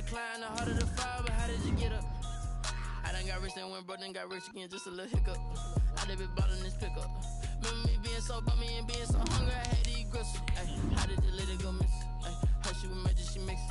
climb, the harder the fall, but how did you get up? I done got rich, then went broke, then got rich again, just a little hiccup. I done been ballin' this pickup. Remember me being so bummy and being so hungry, I had to eat gristle. How did you let it go miss? How she was magic, she mixed.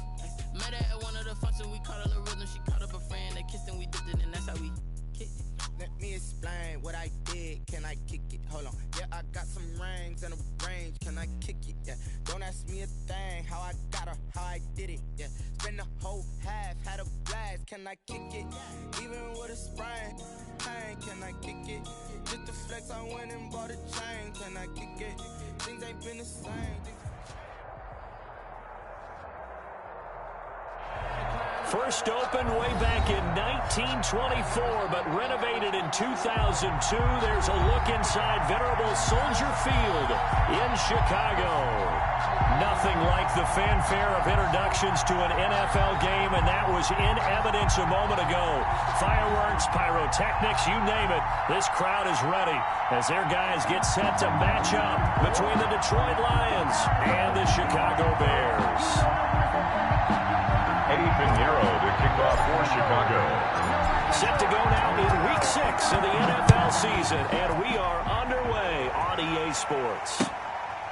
Met her at one of the functions, we caught a little rhythm. She caught up a friend, they kissed and we dipped it, and that's how we kicked it. Let me explain what I did. Can I kick it? Hold on. Yeah, I got some rings and a range. Can I kick it? Yeah. Don't ask me a thing. How I got her, how I did it. Yeah. Spend the whole half, had a blast. Can I kick it? Even with a sprain. Pain, can I kick it? Just to flex, I went and bought a chain. Can I kick it? Things ain't been the same. First opened way back in 1924, but renovated in 2002. There's a look inside venerable Soldier Field in Chicago. Nothing like the fanfare of introductions to an NFL game, and that was in evidence a moment ago. Fireworks, pyrotechnics, you name it. This crowd is ready as their guys get set to match up between the Detroit Lions and the Chicago Bears. Eddie Pinheiro to kick off for Chicago. Set to go now in Week 6 of the NFL season, and we are underway on EA Sports.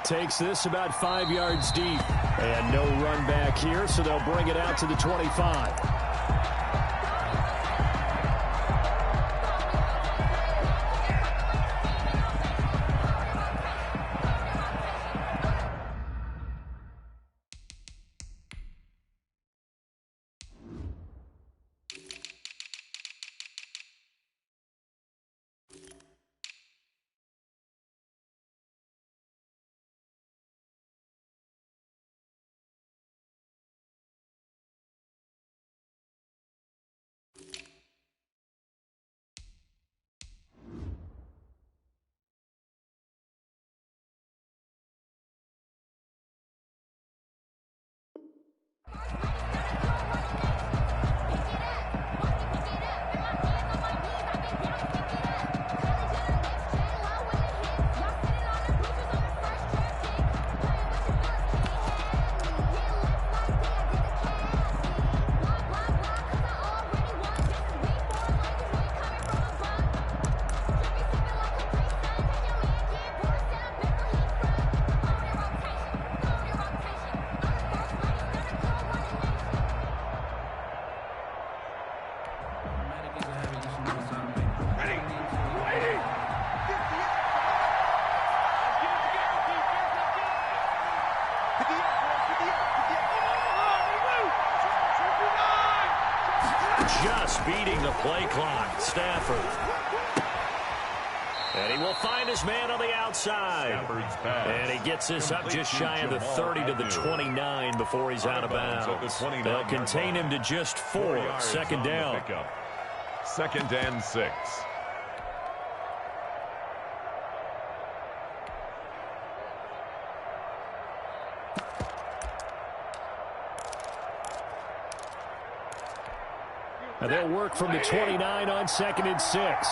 Takes this about 5 yards deep, and no run back here, so they'll bring it out to the 25. Just beating the play clock. Stafford. And he will find his man on the outside. And he gets this up just shy of the 30 to the 29 before he's out of bounds. They'll contain him to just 4. Second down. 2nd and 6. And they'll work from the 29 on 2nd and 6.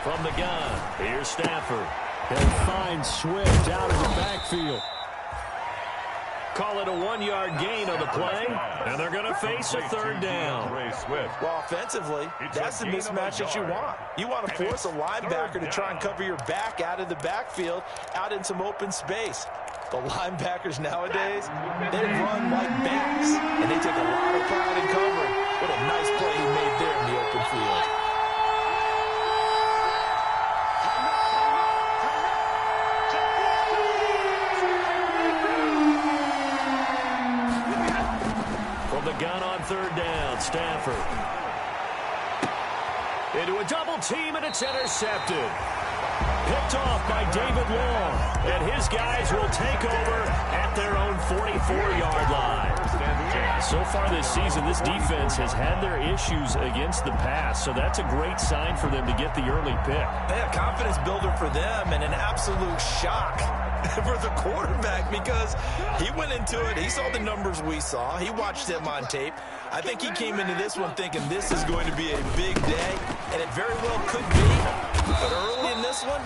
From the gun, here's Stafford. They'll find Swift out of the backfield. Call it a 1-yard gain on the play, and they're going to face a 3rd down. Well, offensively, that's the mismatch that you want. You want to force a linebacker to try and cover your back out of the backfield, out in some open space. The linebackers nowadays, they run like backs, and they take a lot of pride in covering. What a nice play he made there in the open field. From the gun on 3rd down, Stafford. Into a double team, and it's intercepted. Picked off by David Long, and his guys will take over at their own 44-yard line. So far this season, this defense has had their issues against the pass, so that's a great sign for them to get the early pick. Yeah, confidence builder for them, and an absolute shock for the quarterback because he went into it. He saw the numbers we saw. He watched him on tape. I think he came into this one thinking this is going to be a big day, and it very well could be. But early in this one,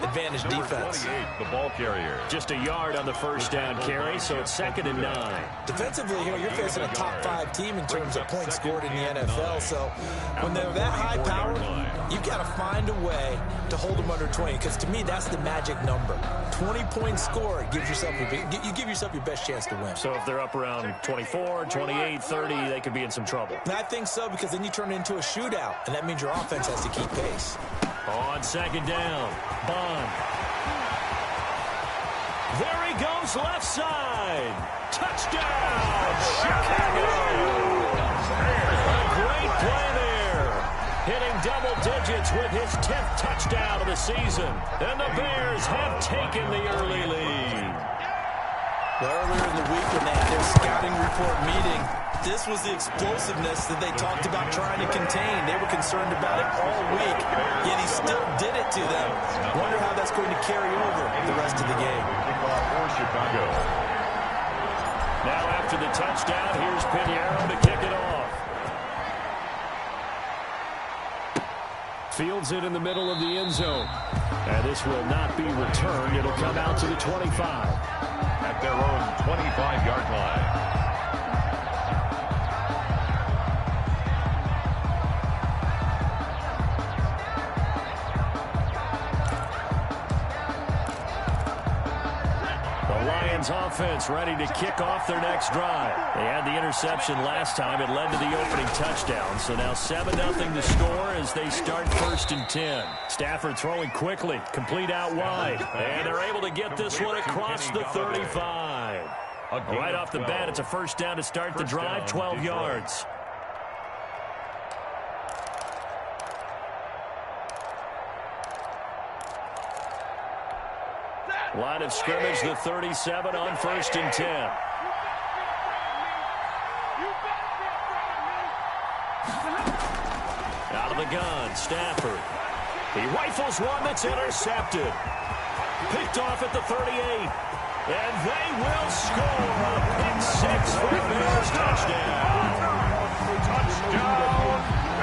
advantage defense. 38, the ball carrier. Just a yard on the first down carry, so it's 2nd and 9. Defensively, you're facing a top 5 team in terms of points scored in the NFL. So when they're that high powered, you've got to find a way to hold them under 20. Because to me, that's the magic number. 20 points scored gives yourself you give yourself your best chance to win. So if they're up around 24, 28, 30, they could be in some trouble. And I think so, because then you turn it into a shootout, and that means your offense has to keep pace. On 2nd down, Bond. There he goes, left side. Touchdown, Chicago! A great play there. Hitting double digits with his 10th touchdown of the season. And the Bears have taken the early lead. Earlier in the week when they had their scouting report meeting, this was the explosiveness that they talked about trying to contain. They were concerned about it all week, yet he still did it to them. Wonder how that's going to carry over the rest of the game. Kickoff for Chicago. Now after the touchdown, here's Pinheiro to kick it off. Fields it in the middle of the end zone. And this will not be returned. It'll come out to the 25. At their own 25-yard line. Offense ready to kick off their next drive. They had the interception last time. It led to the opening touchdown. So now 7-0 to score as they start 1st and 10. Stafford throwing quickly, complete out wide. And they're able to get this one across the 35. Right off the bat, it's a first down to start the drive, 12 yards. Line of scrimmage, the 37 on 1st and 10. Out of the gun, Stafford. He rifles one that's intercepted. Picked off at the 38. And they will score a pick 6 for the Bears touchdown. Touchdown.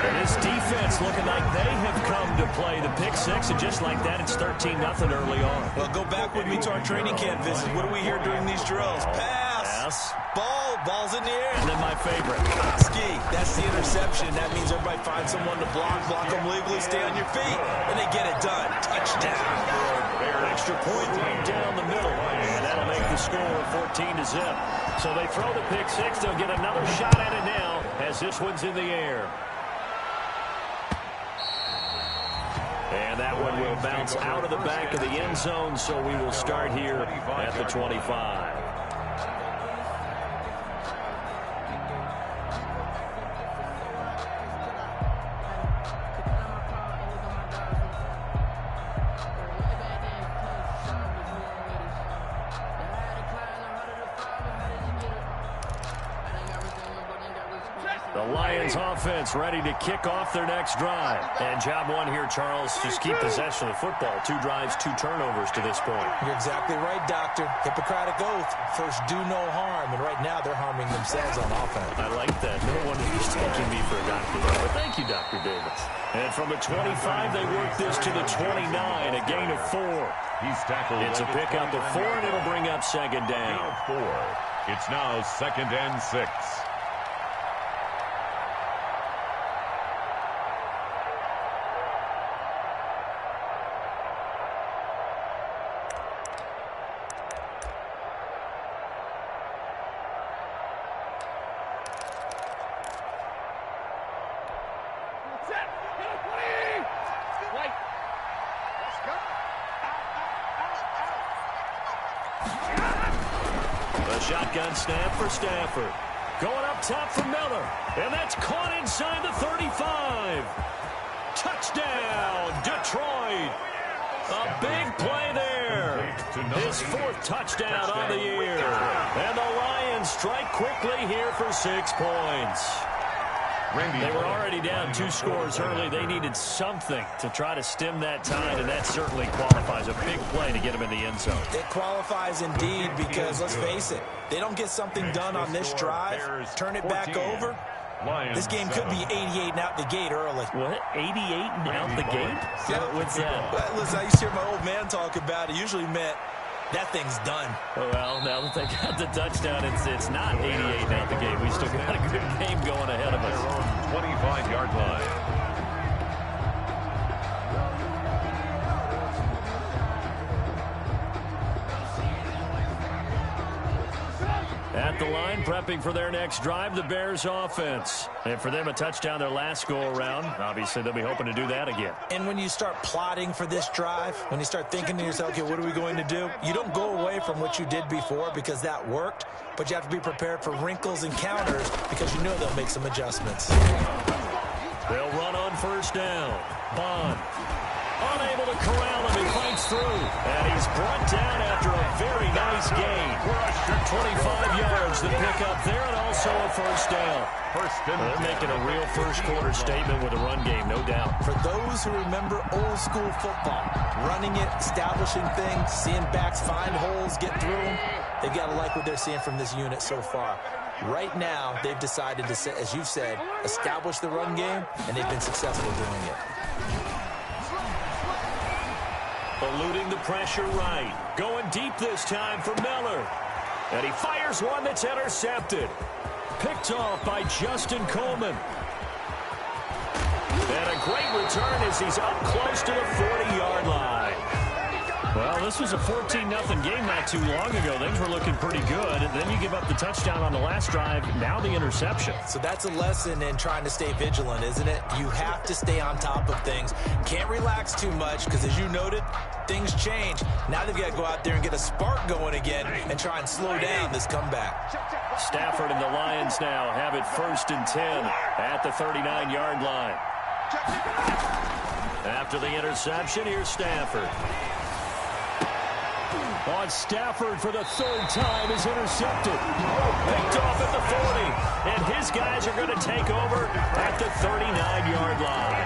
And this defense looking like they have come to play the pick 6, and just like that, it's 13-0 early on. Well, go back with me to our training camp visit. What do we hear during these drills? Pass. Ball. Ball's in the air. And then my favorite. Ski. That's the interception. That means everybody finds someone to block them legally, stay on your feet, and they get it done. Touchdown. Extra point right down the middle. And that'll make the score 14-0. So they throw the pick 6. They'll get another shot at it now as this one's in the air. And that one will bounce out of the back of the end zone, so we will start here at the 25. Offense ready to kick off their next drive. And job one here, Charles, just keep possession of the football. 2 drives, 2 turnovers to this point. You're exactly right, Doctor. Hippocratic oath. First, do no harm. And right now, they're harming themselves on offense. I like that. No one is taking me for a doctor there. But thank you, Dr. Davis. And from the 25, they work this to the 29, a gain of 4. He's tackled. It's a pickup of 4, and it'll bring up 2nd down. 4. It's now 2nd and 6. Shotgun snap for Stafford. Going up top for Miller. And that's caught inside the 35. Touchdown, Detroit. A big play there. His 4th touchdown on the year. And the Lions strike quickly here for 6 points. They were already down 2 scores early. They needed something to try to stem that tide, and that certainly qualifies. A big play to get them in the end zone. It qualifies indeed because, let's face it, they don't get something done on this drive, turn it back over, This game could be 88 and out the gate early. What? 88 and out the gate? Yeah. What's that? Well, listen, I used to hear my old man talk about it. Usually meant that thing's done. Well, now that they got the touchdown, it's not 88 and out the gate. We still got a good game going ahead of us. 25-yard line. At the line, prepping for their next drive, the Bears offense. And for them, a touchdown their last go-around. Obviously, they'll be hoping to do that again. And when you start plotting for this drive, when you start thinking to yourself, okay, what are we going to do? You don't go away from what you did before because that worked, but you have to be prepared for wrinkles and counters because you know they'll make some adjustments. They'll run on first down. Bond. Unable to corral him. He fights through. And he's brought down after a very nice gain. 25 yards to pick up there and also a first down. They're making a real first-quarter statement with a run game, no doubt. For those who remember old-school football, running it, establishing things, seeing backs find holes, get through them, they've got to like what they're seeing from this unit so far. Right now, they've decided to, as you've said, establish the run game, and they've been successful doing it. Eluding the pressure right. Going deep this time for Miller. And he fires one that's intercepted. Picked off by Justin Coleman. And a great return as he's up close to the 40-yard line. Well, this was a 14-0 game not too long ago. Things were looking pretty good. And then you give up the touchdown on the last drive. Now the interception. So that's a lesson in trying to stay vigilant, isn't it? You have to stay on top of things. Can't relax too much because, as you noted, things change. Now they've got to go out there and get a spark going again and try and slow down this comeback. Stafford and the Lions now have it 1st and 10 at the 39-yard line. After the interception, here's Stafford. On Stafford for the 3rd time is intercepted. Picked off at the 40. And his guys are going to take over at the 39-yard line.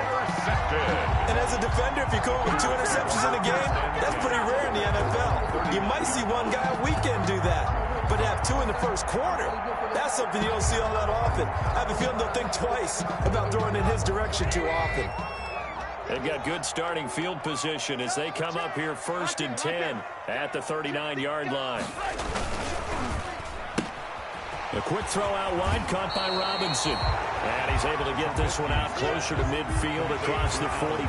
And as a defender, if you go with 2 interceptions in a game, that's pretty rare in the NFL. You might see one guy a weekend do that. But to have 2 in the first quarter, that's something you don't see all that often. I have a feeling they'll think twice about throwing in his direction too often. They've got good starting field position as they come up here 1st and 10 at the 39-yard line. A quick throw out wide caught by Robinson. And he's able to get this one out closer to midfield across the 45.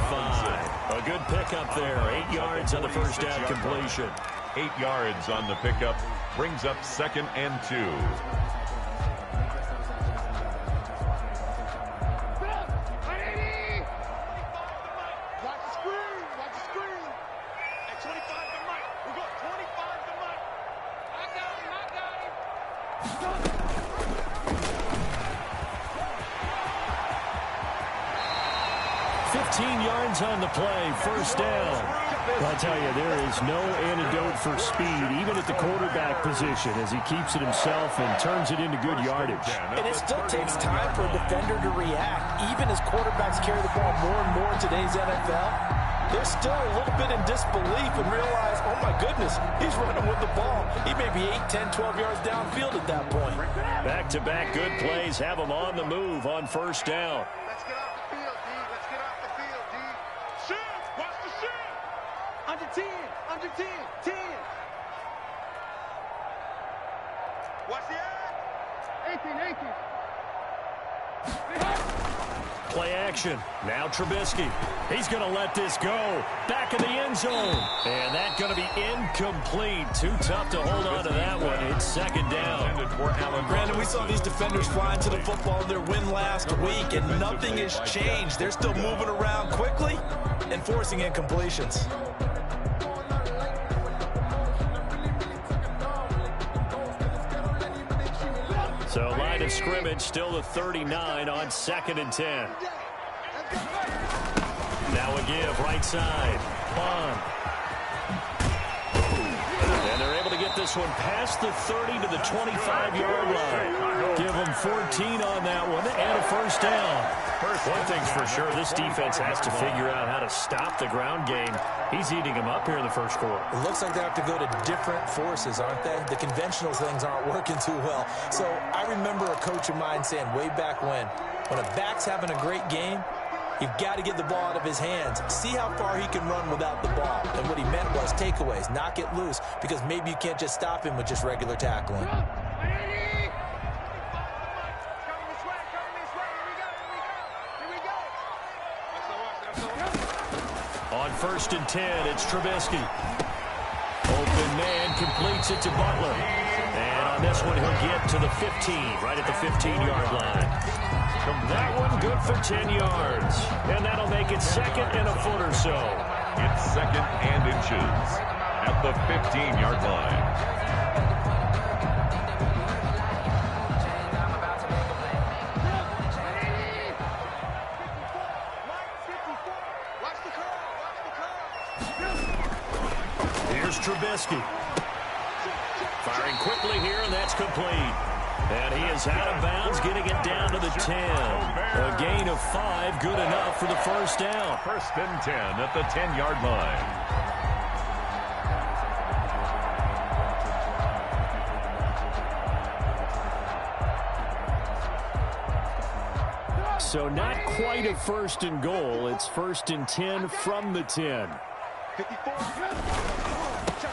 A good pickup there. 8 yards on the first down completion. 8 yards on the pickup brings up 2nd and 2. On the play, first down. Well, I tell you, there is no antidote for speed, even at the quarterback position, as he keeps it himself and turns it into good yardage. And it still takes time for a defender to react. Even as quarterbacks carry the ball more and more in today's NFL, they're still a little bit in disbelief and realize, oh my goodness, he's running with the ball. He may be 8, 10, 12 yards downfield at that point. Back-to-back good plays have him on the move on first down. Let's get off the field, D. Let's get off the field, D. Shoot! Watch the shoot! Under 10! Under 10! 10! Watch the eye! 18! 18! Play action. Now Trubisky. He's going to let this go. Back in the end zone. And that's going to be incomplete. Too tough to hold on to that one. It's 2nd down. Brandon, we saw these defenders flying to the football in their win last week, and nothing has changed. They're still moving around quickly and forcing incompletions. So line of scrimmage still the 39 on 2nd and 10. Now a give right side. Bond. And they're able to get this this one past the 30 to the 25-yard line. Give them 14 on that one and a first down. One thing's for sure, this defense has to figure out how to stop the ground game. He's eating them up here in the first quarter. It looks like they have to go to different forces, aren't they? The conventional things aren't working too well. So I remember a coach of mine saying way back when a back's having a great game, you've got to get the ball out of his hands. See how far he can run without the ball. And what he meant was takeaways, knock it loose, because maybe you can't just stop him with just regular tackling. On 1st and 10, it's Trubisky. Open man completes it to Butler. And on this one, he'll get to the 15, right at the 15-yard line. That one good for 10 yards. And that'll make it second and a foot or so. It's second and inches at the 15-yard line. Here's Trubisky. Firing quickly here, and that's complete. And he is out of bounds, getting it down to the 10. A gain of 5, good enough for the first down. First and 10 at the 10-yard line. So not quite a first and goal. It's 1st and 10 from the 10.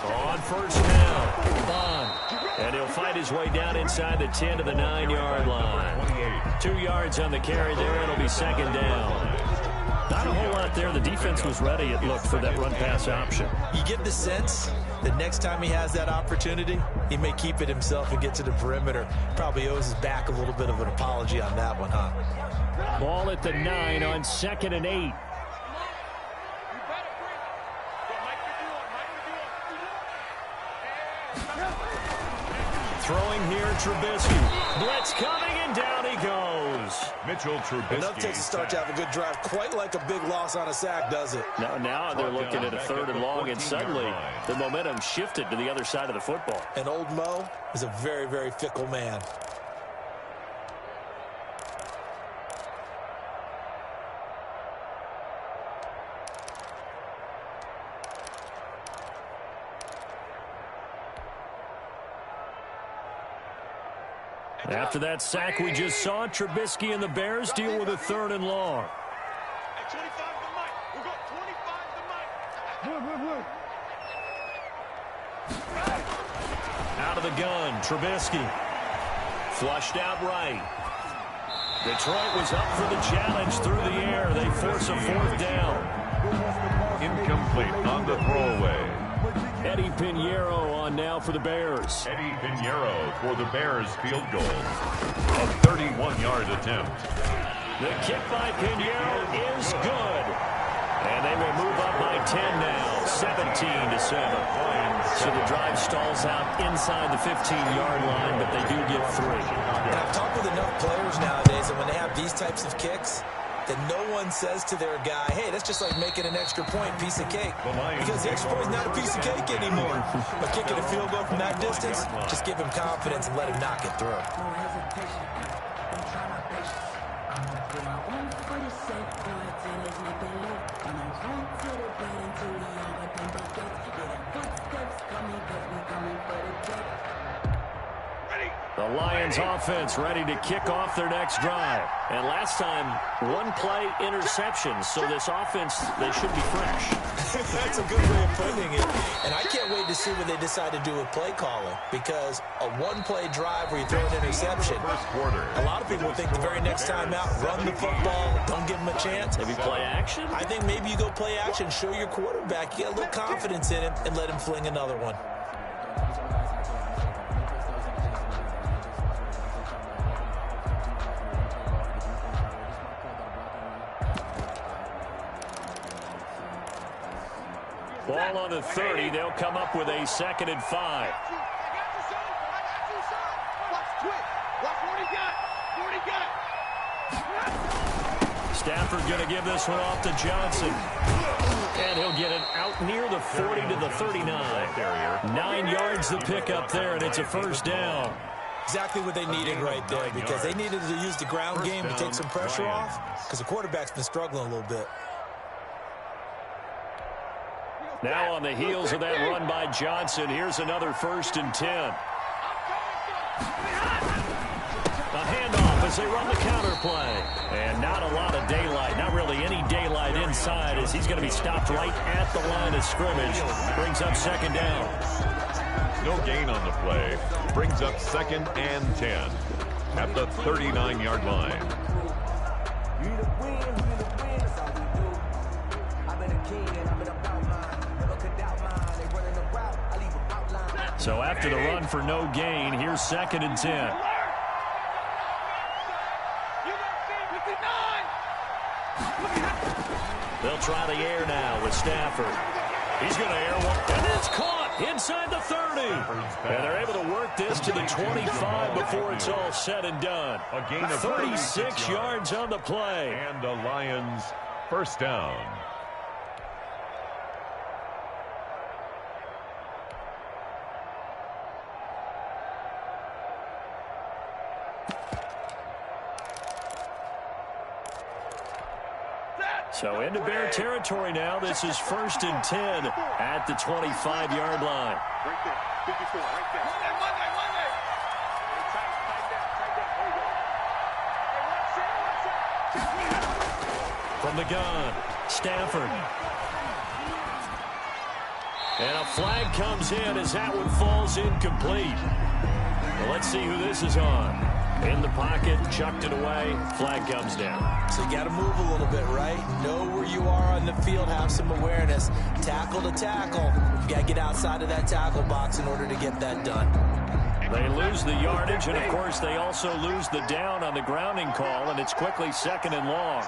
On first down, Bond. And he'll fight his way down inside the 10 to the 9-yard line. 2 yards on the carry there. It'll be second down. Not a whole lot there. The defense was ready, it looked, for that run-pass option. You get the sense that next time he has that opportunity, he may keep it himself and get to the perimeter. Probably owes his back a little bit of an apology on that one, huh? Ball at the 9 on 2nd and 8. Throwing here, Trubisky. Blitz coming, and down he goes. Mitchell Trubisky. Another Texas start to have a good drive. Quite like a big loss on a sack, does it? Now they're looking at a 3rd and long, and suddenly the momentum shifted to the other side of the football. And old Mo is a very, very fickle man. After that sack we just saw, Trubisky and the Bears deal with a 3rd and long. Out of the gun, Trubisky. Flushed out right. Detroit was up for the challenge through the air. They force a 4th down. Incomplete on the throwaway. Eddie Pinheiro on now for the Bears. Eddie Pinheiro for the Bears field goal. A 31-yard attempt. The kick by Pinheiro is good. And they will move up by 10 now, 17-7. So the drive stalls out inside the 15-yard line, but they do get 3. And I've talked with enough players nowadays that when they have these types of kicks, that no one says to their guy, hey, that's just like making an extra point, piece of cake. Because the extra point is not a piece of cake anymore. But kicking a field goal from that distance, just give him confidence and let him knock it through. The Lions offense ready to kick off their next drive. And last time, 1-play interception. So this offense, they should be fresh. That's a good way of putting it. And I can't wait to see what they decide to do with play calling. Because a 1-play drive where you throw an interception, a lot of people think the very next time out, run the football, don't give them a chance. Maybe play action? I think maybe you go play action, show your quarterback, you get a little confidence in him, and let him fling another one. Ball on the 30. They'll come up with a 2nd and 5. Stafford going to give this one off to Johnson. And he'll get it out near the 40 to the 39. 9 yards the pickup there, and it's a first down. Exactly what they needed right there, because they needed to use the ground game to take some pressure off, because the quarterback's been struggling a little bit. Now on the heels of that run by Johnson, here's another 1st and 10. A handoff as they run the counter play. And not a lot of daylight, not really any daylight inside, as he's going to be stopped right at the line of scrimmage. Brings up 2nd down. No gain on the play. Brings up 2nd and 10 at the 39-yard line. So after the run for no gain, here's 2nd and 10. They'll try the air now with Stafford. He's going to air one, and it's caught inside the 30. And they're able to work this to the 25 before it's all said and done. A gain of 36 yards on the play. And the Lions first down. So into Bear territory now. This is 1st and 10 at the 25-yard line. Right there. 54, right there. One day. From the gun, Stafford. And a flag comes in as that one falls incomplete. Well, let's see who this is on. In the pocket, chucked it away, flag comes down. So you got to move a little bit, right? Know where you are on the field, have some awareness. Tackle to tackle. You got to get outside of that tackle box in order to get that done. They lose the yardage, and of course they also lose the down on the grounding call, and it's quickly 2nd and long.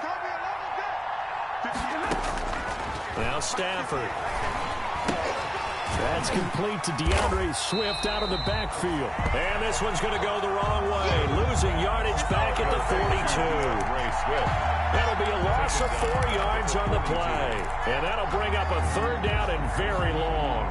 Now Stafford. That's complete to DeAndre Swift out of the backfield. And this one's going to go the wrong way. Losing yardage back at the 42. That'll be a loss of 4 yards on the play. And that'll bring up a 3rd down and very long.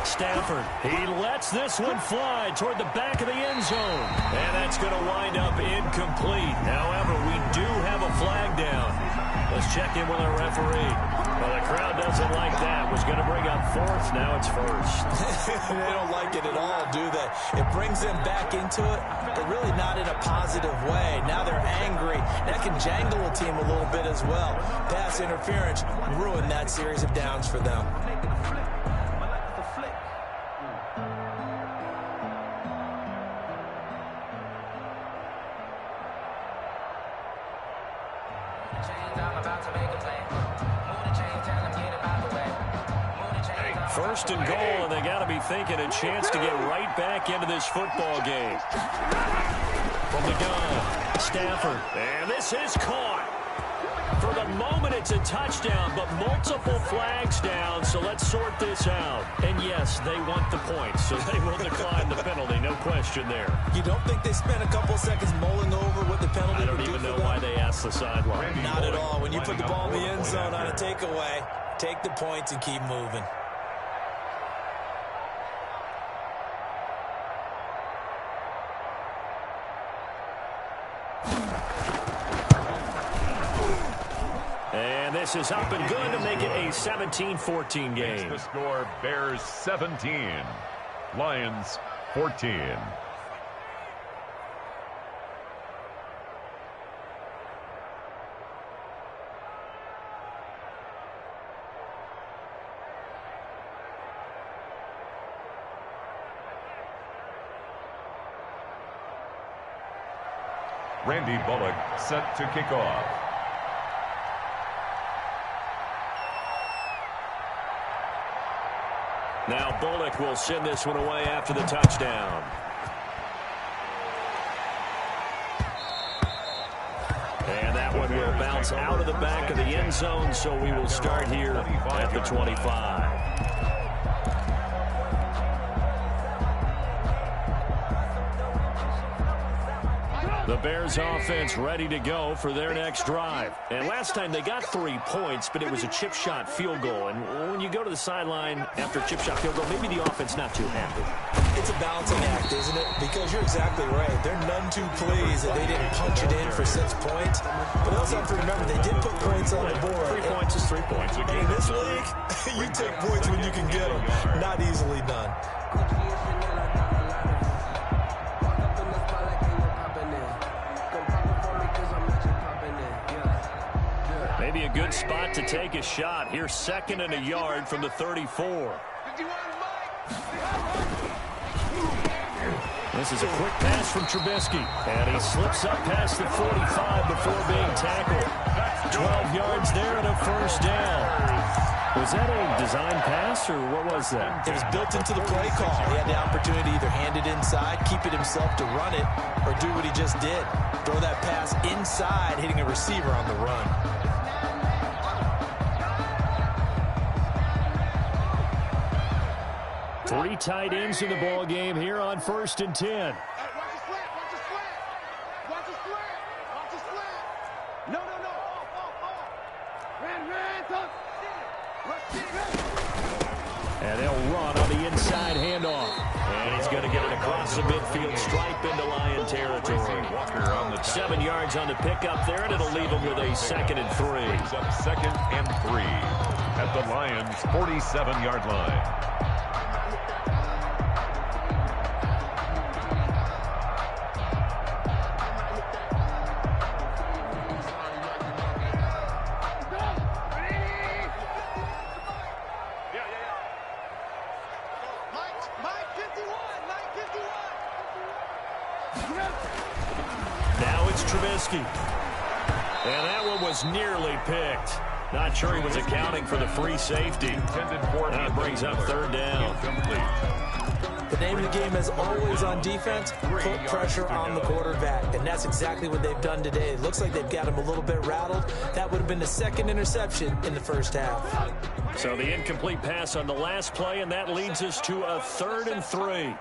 Stafford, he lets this one fly toward the back of the end zone. And that's going to wind up incomplete. However, we do have a flag down. Let's check in with our referee. Well, the crowd doesn't like that. Was going to bring up 4th. Now it's 1st. They don't like it at all, do they? It brings them back into it, but really not in a positive way. Now they're angry. That can jangle a team a little bit as well. Pass interference ruined that series of downs for them. First and goal, and they got to be thinking a chance to get right back into this football game. From the gun, Stafford, and this is caught. For the moment, it's a touchdown, but multiple flags down, so let's sort this out. And yes, they want the points, so they will decline the penalty, no question there. You don't think they spent a couple seconds mulling over what the penalty I don't even know why they asked the sideline. Not at all. When you put the ball in the end zone on a takeaway, take the points and keep moving. And this is up and good to make it a 17-14 game. Makes the score Bears 17, Lions 14. Randy Bullock set to kick off. Now Bullock will send this one away after the touchdown. And that one will bounce out of the back of the end zone, so we will start here at the 25. The Bears offense ready to go for their next drive. And last time they got 3 points, but it was a chip shot field goal. And when you go to the sideline after a chip shot field goal, maybe the offense not too happy. It's a balancing act, isn't it? Because you're exactly right. They're none too pleased that they didn't punch it in for 6 points. But they also have to remember they did put points on the board. 3 points is 3 points. In this league, you take points when you can get them. Not easily done. Maybe a good spot to take a shot. Here's 2nd and a yard from the 34. This is a quick pass from Trubisky. And he slips up past the 45 before being tackled. 12 yards there and a first down. Was that a design pass, or what was that? It was built into the play call. He had the opportunity to either hand it inside, keep it himself to run it, or do what he just did. Throw that pass inside, hitting a receiver on the run. Three tight ends in the ball game here on 1st and 10. And they'll run on the inside handoff. And he's going to get it across the midfield stripe into Lion territory. 7 yards on the pickup there, and it'll leave him with a 2nd and 3. Up 2nd and 3 at the Lions' 47-yard line. Now it's Trubisky. And that one was nearly picked. Not sure he was accounting for the free safety. That brings up 3rd down. The name of the game is always on defense, put pressure on the quarterback. And that's exactly what they've done today. It looks like they've got him a little bit rattled. That would have been the 2nd interception in the first half. So the incomplete pass on the last play, and that leads us to a 3rd and 3.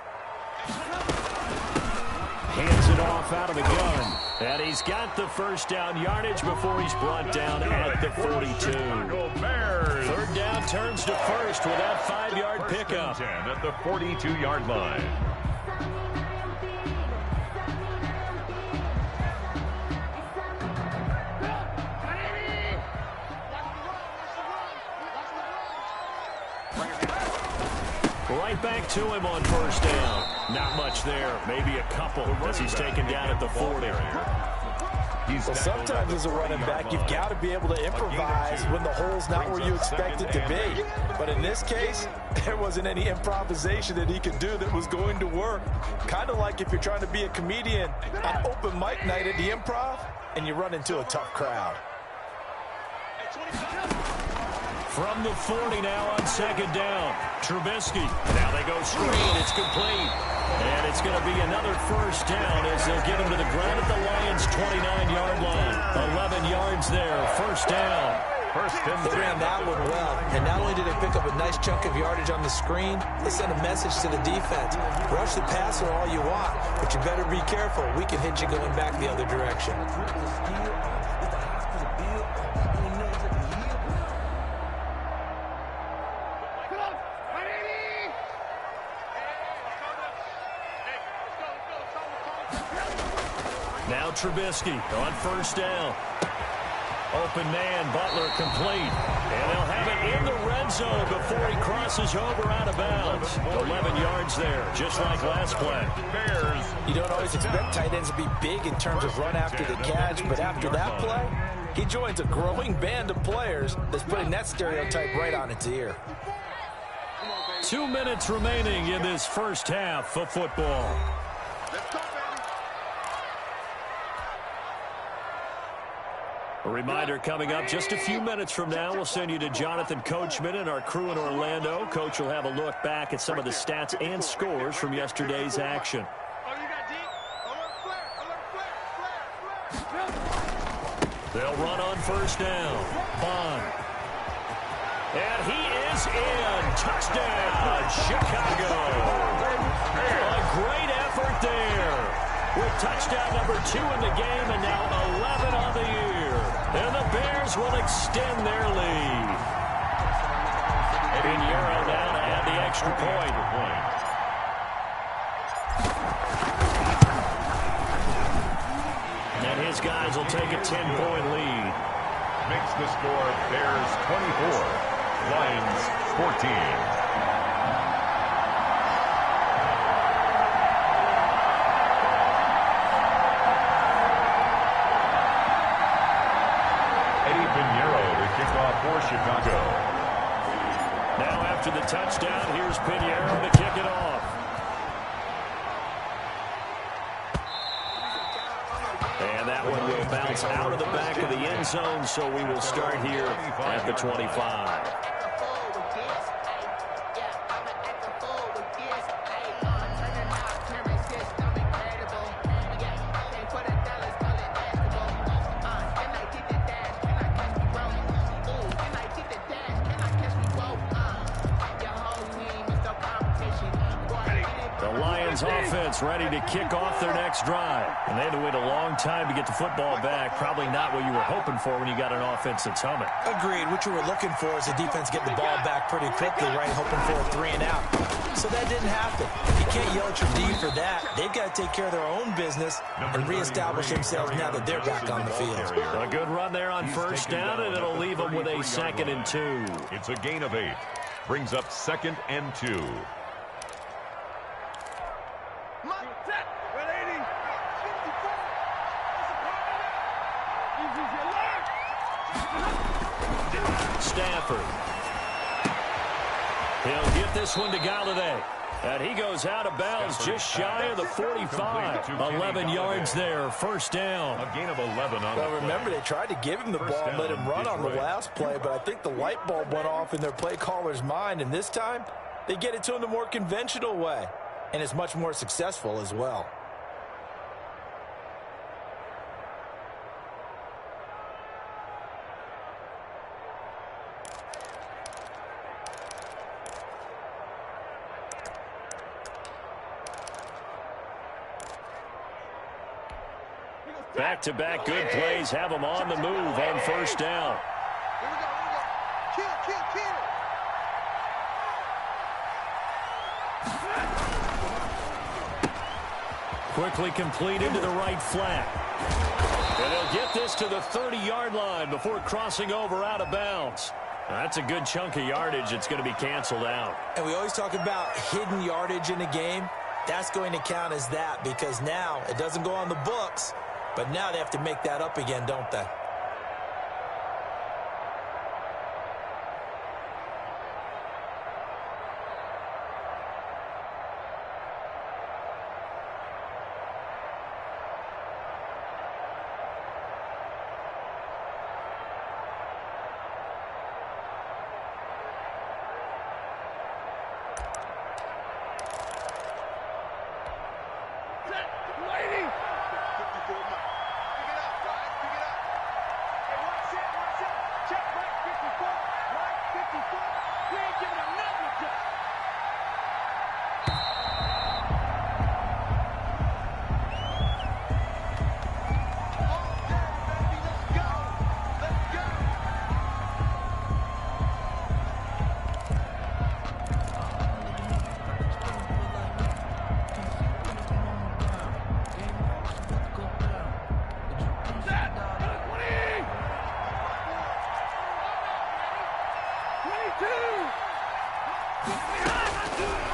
Hands it off out of the gun. And he's got the first down yardage before he's brought down at the 42. 3rd down turns to 1st with that 5-yard pickup. 10 at the 42-yard line. Right back to him on 1st down. Not much there. Maybe a couple as he's taken down at the 40. Well, sometimes as a running back, you've got to be able to improvise when the hole's not where you expect it to be. But in this case, there wasn't any improvisation that he could do that was going to work. Kind of like if you're trying to be a comedian on open mic night at the Improv and you run into a tough crowd. From the 40 now on 2nd down. Trubisky. Now they go screen. It's complete. And it's going to be another first down as they'll get him to the ground at the Lions' 29-yard line. 11 yards there. First down. They ran that one well. And not only did they pick up a nice chunk of yardage on the screen, they sent a message to the defense. Rush the passer all you want, but you better be careful. We can hit you going back the other direction. Now Trubisky on 1st down. Open man, Butler complete. And they'll have it in the red zone before he crosses over out of bounds. 11 yards there, just like last play. You don't always expect tight ends to be big in terms of run after the catch, but after that play, he joins a growing band of players that's putting that stereotype right on its ear. 2 minutes remaining in this first half of football. Reminder coming up just a few minutes from now. We'll send you to Jonathan Coachman and our crew in Orlando. Coach will have a look back at some of the stats and scores from yesterday's action. They'll run on first down. Bond. And he is in. Touchdown, Chicago. A great effort there. With touchdown number 2 in the game and now 11 on the year. And the Bears will extend their lead. Pinheiro now to add the extra point. And his guys will take a 10-point lead. Makes the score Bears 24, Lions 14. For Chicago. Now after the touchdown, here's Pinheiro to kick it off. And that one will bounce out of the back of the end zone, so we will start here at the 25. Offense ready to kick off their next drive. And they had to wait a long time to get the football back. Probably not what you were hoping for when you got an offense that's humming. Agreed. What you were looking for is the defense getting the ball back pretty quickly, right? Hoping for a 3 and out. So that didn't happen. You can't yell at your D for that. They've got to take care of their own business and reestablish themselves now that they're back on the field. A good run there on first down, and it'll leave them with a 2nd and 2. It's a gain of 8. Brings up 2nd and 2. Stafford. He'll get this one to Galladay. And he goes out of bounds just shy of the 45. 11 yards there, first down. A gain of 11 on the play. Remember, they tried to give him the ball and let him run on the last play, but I think the light bulb went off in their play caller's mind, and this time they get it to him the more conventional way, and it's much more successful as well. Back-to-back good plays have them on the move on first down. Quickly completed to the right flat. And he'll get this to the 30-yard line before crossing over out of bounds. That's a good chunk of yardage. It's going to be canceled out. And we always talk about hidden yardage in a game. That's going to count as that because now it doesn't go on the books. But now they have to make that up again, don't they?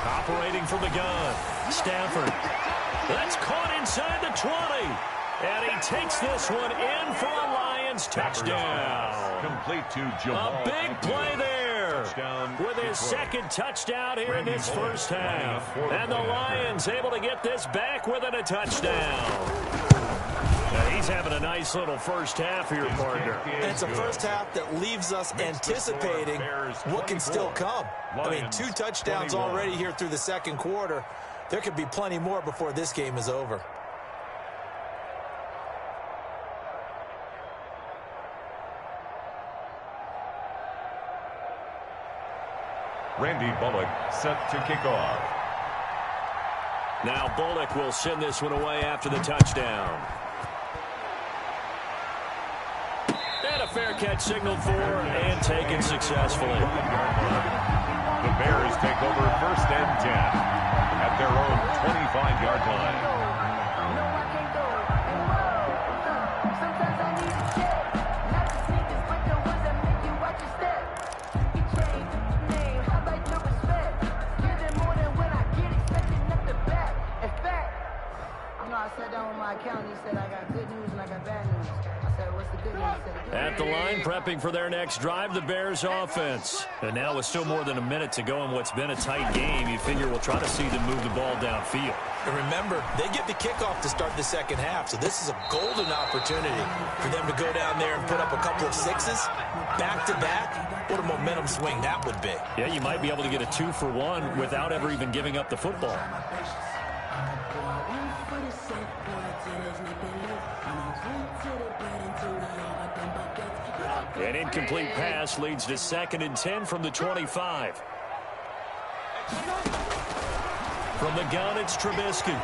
Operating from the gun, Stafford. That's caught inside the 20. And he takes this one in for a Lions touchdown. Complete to Jamal. A big play there. With his second touchdown here in this first half. And the Lions able to get this back within a touchdown. He's having a nice little first half here, partner. And it's a first half that leaves us anticipating what can still come. I mean, 2 touchdowns already here through the second quarter. There could be plenty more before this game is over. Randy Bullock set to kick off. Now Bullock will send this one away after the touchdown. And a fair catch signaled for and taken successfully. The Bears take over 1st and 10 at their own 25-yard line. At the line, prepping for their next drive, the Bears offense. And now with still more than a minute to go in what's been a tight game, you figure we'll try to see them move the ball downfield. And remember, they get the kickoff to start the second half, so this is a golden opportunity for them to go down there and put up a couple of 6s back-to-back. What a momentum swing that would be. Yeah, you might be able to get a 2-for-1 without ever even giving up the football. An incomplete pass leads to 2nd and 10 from the 25. From the gun, it's Trubisky.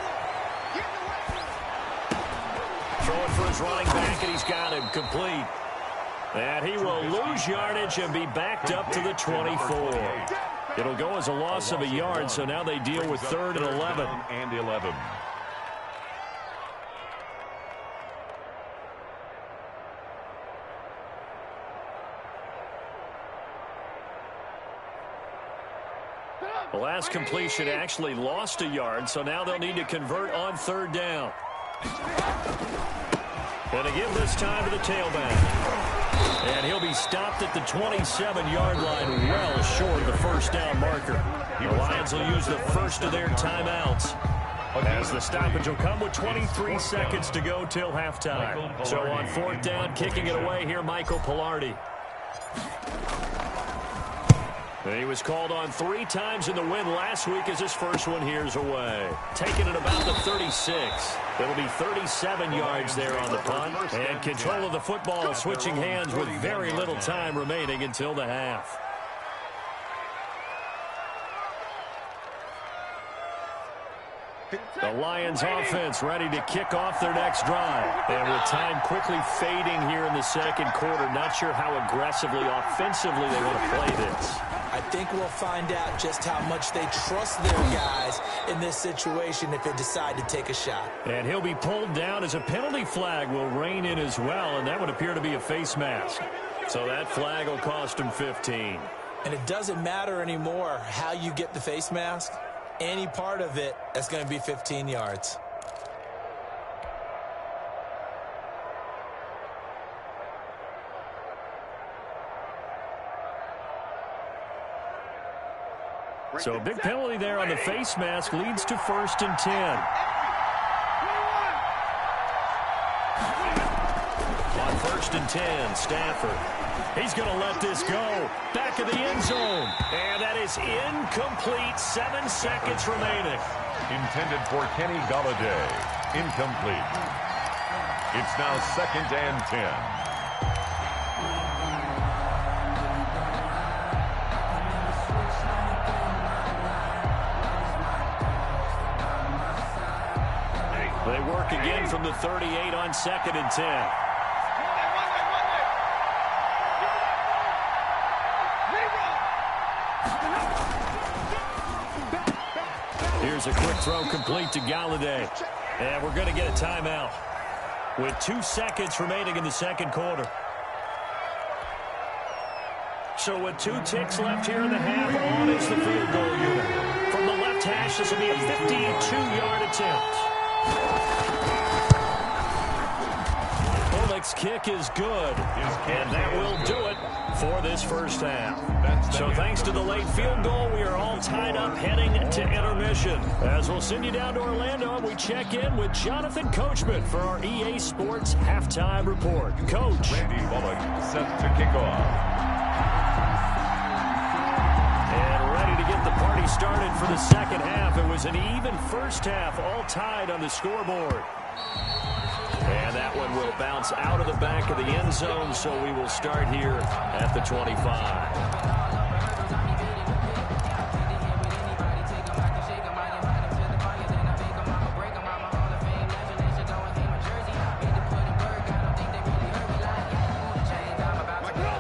Throwing for his running back, and he's got him complete. And he will lose yardage and be backed up to the 24. It'll go as a loss of a yard, so now they deal with 3rd and 11. And 11. The last completion actually lost a yard, so now they'll need to convert on 3rd down. And to give this time to the tailback. And he'll be stopped at the 27-yard line, well short of the 1st down marker. The Lions will use the first of their timeouts, as the stoppage will come with 23 seconds to go till halftime. So on 4th down, kicking it away here, Michael Pilardi. He was called on 3 times in the win last week as his first one here's away. Taking it about the 36. It'll be 37 yards there on the punt. And control of the football switching hands with very little time remaining until the half. The Lions offense ready to kick off their next drive. And with time quickly fading here in the second quarter, not sure how aggressively, offensively they want to play this. I think we'll find out just how much they trust their guys in this situation if they decide to take a shot. And he'll be pulled down as a penalty flag will rein in as well, and that would appear to be a face mask. So that flag will cost him 15. And it doesn't matter anymore how you get the face mask. Any part of it is going to be 15 yards. So a big penalty there on the face mask leads to 1st and 10. On 1st and 10, Stafford. He's going to let this go. Back of the end zone. And that is incomplete. 7 seconds remaining. Intended for Kenny Golladay. Incomplete. It's now 2nd and 10. They work again from the 38 on 2nd and 10. Here's a quick throw complete to Golladay. And we're going to get a timeout with 2 seconds remaining in the second quarter. So with 2 ticks left here in the half, on is the field goal unit. From the left hash, this will be a 52-yard attempt. Bullock's kick is good, and that will do it for this first half. So thanks to the late field goal, we are all tied up heading to intermission. As we'll send you down to Orlando, we check in with Jonathan Coachman for our EA Sports Halftime Report. Coach. Randy Bullock set to kick off. And ready to get the party started for the second half. It was an even first half, all tied on the scoreboard. And that one will bounce out of the back of the end zone, so we will start here at the 25.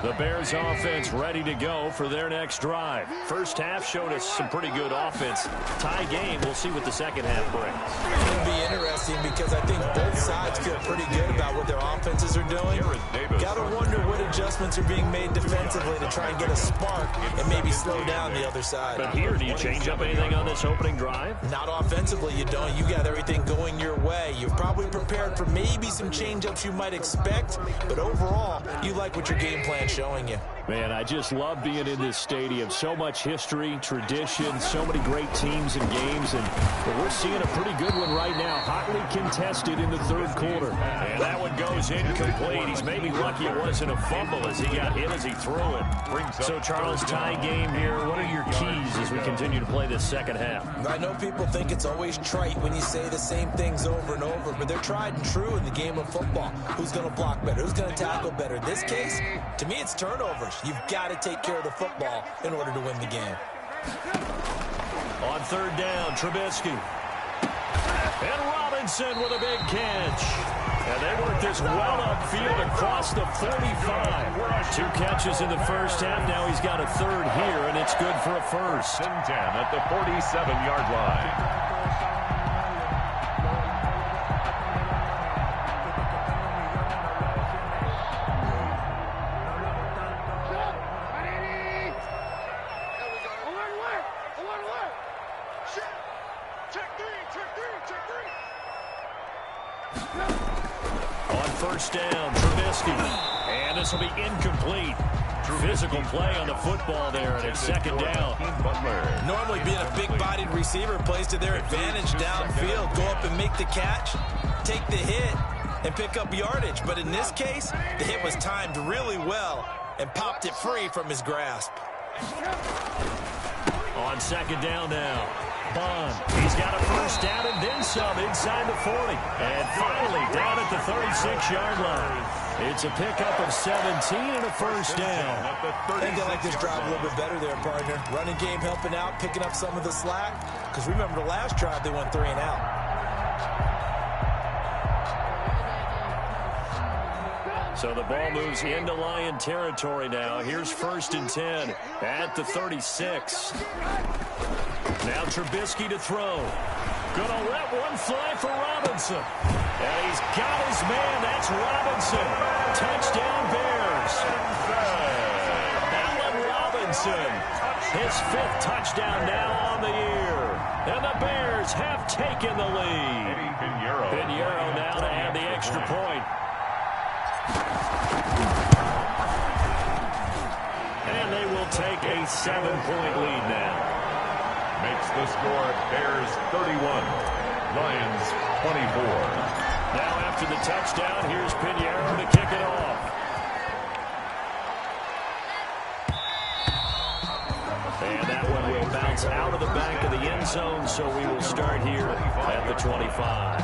The Bears offense ready to go for their next drive. First half showed us some pretty good offense. Tie game, we'll see what the second half brings. It's going to be interesting because I think both sides feel pretty good about what their offenses are doing. Got to wonder what adjustments are being made defensively to try and get a spark and maybe slow down the other side. But here, do you change up anything on this opening drive? Not offensively, you don't. You got everything going your way. You've probably prepared for maybe some change-ups you might expect, but overall, you like what your game plan showing you. Man, I just love being in this stadium. So much history, tradition, so many great teams and games, and we're seeing a pretty good one right now. Hotly contested in the third quarter. And that one goes incomplete. He's maybe lucky it wasn't a fumble as he got hit as he threw it. So, Charles, tie game here. What are your keys as we continue to play this second half? I know people think it's always trite when you say the same things over and over, but they're tried and true in the game of football. Who's going to block better? Who's going to tackle better? In this case, to me, it's turnovers. You've got to take care of the football in order to win the game. On third down, Trubisky. And Robinson with a big catch. And they work this well upfield across the 45. 2 catches in the first half. Now he's got a third here, and it's good for a first. 10 at the 47-yard line. First down, Trubisky. And this will be incomplete. Physical play on the football there, and it's second down. Normally being a big-bodied receiver plays to their advantage downfield. Go up and make the catch, take the hit, and pick up yardage. But in this case, the hit was timed really well and popped it free from his grasp. On second down now. Bond. He's got a first down and then some inside the 40. And finally down at the 36-yard line. It's a pickup of 17 and a first down. I think I like this drive a little bit better there, partner. Running game helping out, picking up some of the slack. Because remember the last drive, they went 3 and out. So the ball moves into Lion territory now. Here's first and 10 at the 36. Now Trubisky to throw. Gonna let one fly for Robinson. And he's got his man. That's Robinson. Touchdown Bears. Allen Robinson. His 5th touchdown now on the year. And the Bears have taken the lead. Pinheiro now to add the extra point. And they will take a 7-point lead now. Makes the score Bears 31, Lions 24. Now after the touchdown, here's Pinheiro to kick it off. And that one will bounce out of the back of the end zone, so we will start here at the 25.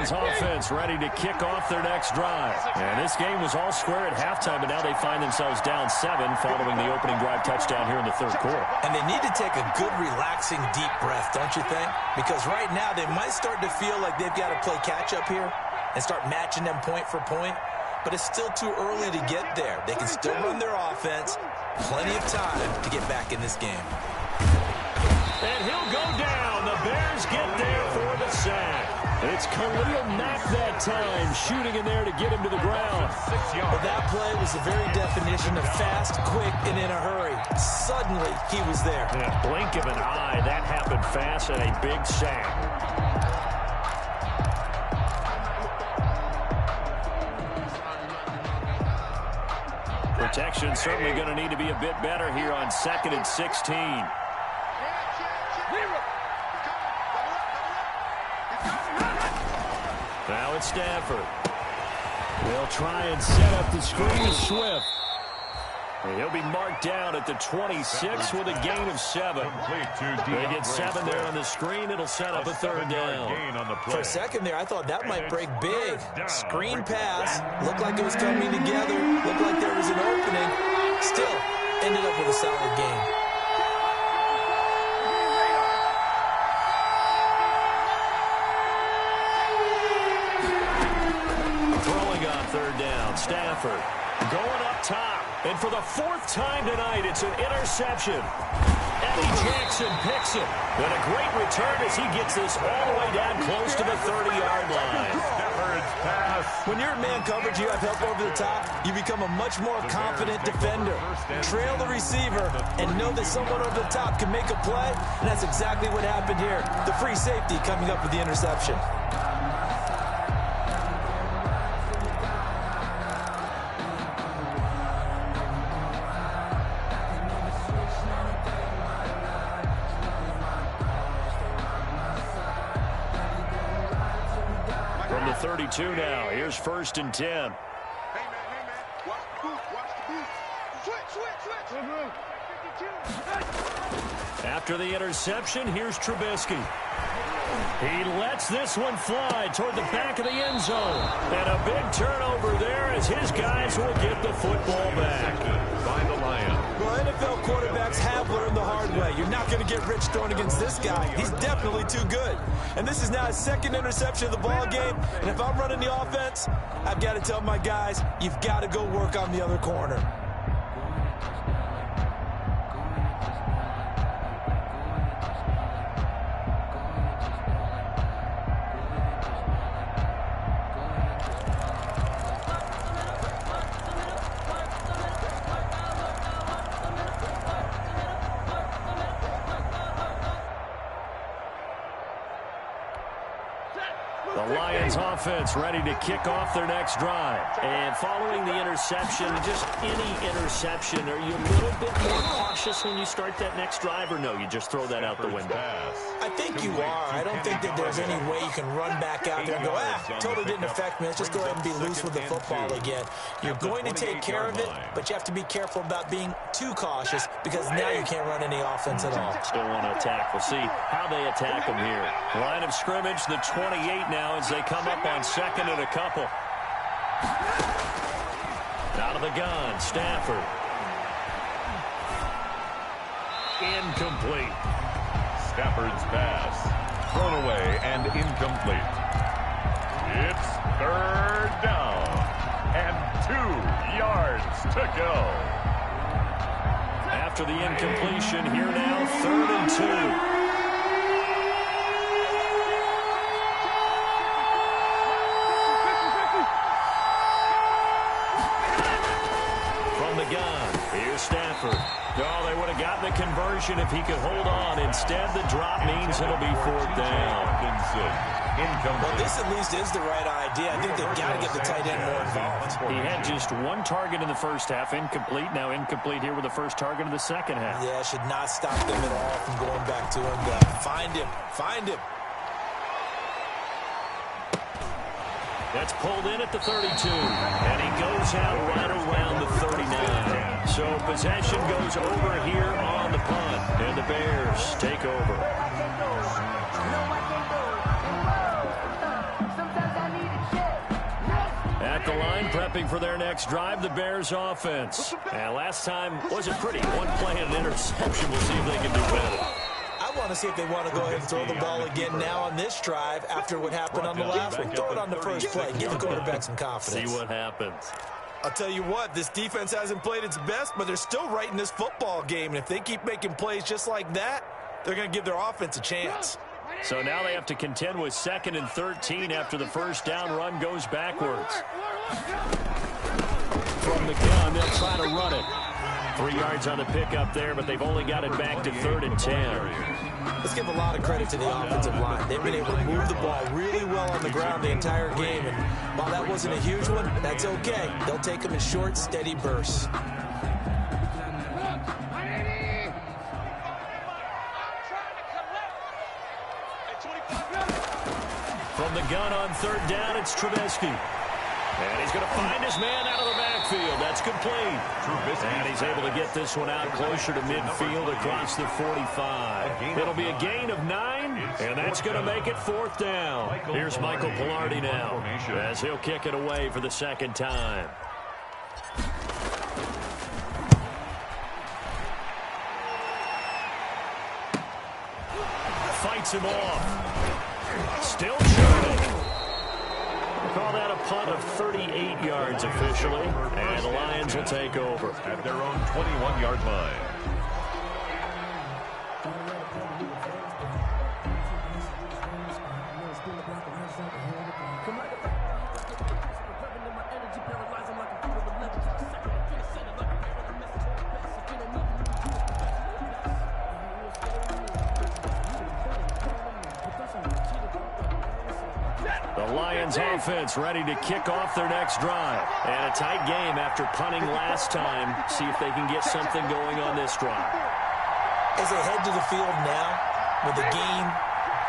Offense ready to kick off their next drive. And this game was all square at halftime, but now they find themselves down 7 following the opening drive touchdown here in the third quarter. And they need to take a good, relaxing, deep breath, don't you think? Because right now they might start to feel like they've got to play catch-up here and start matching them point for point. But it's still too early to get there. They can still run their offense. Plenty of time to get back in this game. And he'll go down. The Bears get there for the sack. It's Khalil Mack that time, shooting in there to get him to the ground. Well, that play was the very definition of fast, quick, and in a hurry. Suddenly, he was there. In a blink of an eye, that happened fast and a big sack. Protection certainly going to need to be a bit better here on 2nd and 16. Now it's Stafford. They'll try and set up the screen. Swift. And he'll be marked down at the 26 with a gain of 7. They get 7 there on the screen. It'll set up a 3rd down. For a second there, I thought that might break big. Screen pass. Looked like it was coming together. Looked like there was an opening. Still, ended up with a solid game. Throwing on 3rd down. Stafford going up top. And for the 4th time tonight, it's an interception. Eddie Jackson picks it. And a great return as he gets this all the way down close to the 30-yard line. When you're in man coverage, you have help over the top, you become a much more confident defender. Trail the receiver and know that someone over the top can make a play, and that's exactly what happened here. The free safety coming up with the interception. From the 32 now, here's 1st and 10. Hey, man, watch the boots, watch the boots. Switch. After the interception, here's Trubisky. He lets this one fly toward the back of the end zone. And a big turnover there as his guys will get the football back. By the Lions. Well, NFL quarterbacks have learned the hard way. You're not going to get rich throwing against this guy. He's definitely too good. And this is now his 2nd interception of the ball game. And if I'm running the offense, I've got to tell my guys, you've got to go work on the other corner. The Lions offense ready to kick off their next drive. And following the interception, just any interception, are you a little bit more cautious when you start that next drive, or no, you just throw that out the window? I think you are. I don't think that there's any way you can run back out there and go, totally didn't affect me. Let's just go ahead and be loose with the football again. You're going to take care of it, but you have to be careful about being too cautious because now you can't run any offense at all. Still want to attack. We'll see how they attack them here. Line of scrimmage, the 28 now as they come up on 2nd and a couple. Out of the gun, Stafford. Incomplete. Stafford's pass. Thrown away and incomplete. It's 3rd down. And 2 yards to go. After the incompletion, here now, 3rd and 2. Stafford. Oh, they would have gotten the conversion if he could hold on. Instead, the drop means it'll be 4th down. Well, this at least is the right idea. I think they've got to get the tight end more involved. He had just 1 target in the first half, incomplete. Now incomplete here with the first target of the second half. Yeah, should not stop them at all from going back to him. Find him. Find him. That's pulled in at the 32, and he goes out right around the 39. So possession goes over here on the punt, and the Bears take over. At the line, prepping for their next drive, the Bears offense. And last time wasn't pretty. 1 play and an interception. We'll see if they can do better. I want to see if they want to go ahead and throw the ball again now on this drive after what happened on the last one. Throw it on the first play. Give the quarterback some confidence. See what happens. I'll tell you what, this defense hasn't played its best, but they're still right in this football game. And if they keep making plays just like that, they're going to give their offense a chance. So now they have to contend with 2nd and 13 after the first down run goes backwards. From the gun, they'll try to run it. 3 yards on the pickup there, but they've only got it back to 3rd and 10. Let's give a lot of credit to the offensive line. They've been able to move the ball really well on the ground the entire game. And while that wasn't a huge one, that's okay. They'll take them in short, steady bursts. From the gun on 3rd down, it's Trubisky. And he's going to find his man out of the backfield. That's complete. And he's able to get this one out closer to midfield across the 45. It'll be a gain of 9, and that's going to make it 4th down. Here's Michael Pilardi now as he'll kick it away for the 2nd time. Fights him off. Still churning. Call that a punt of 38 yards officially, and the Lions will take over at their own 21-yard line. Offense ready to kick off their next drive. And a tight game after punting last time. See if they can get something going on this drive. As they head to the field now, with the game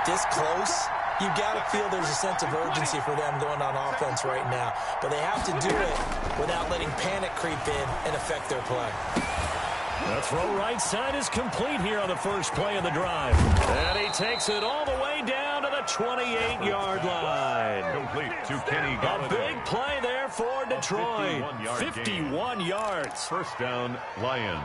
this close, you've got to feel there's a sense of urgency for them going on offense right now. But they have to do it without letting panic creep in and affect their play. The throw right side is complete here on the first play of the drive. And he takes it all the way down to the 28-yard line. Complete to Kenny Galladay. A big play there for Detroit. 51 yards. First down, Lions.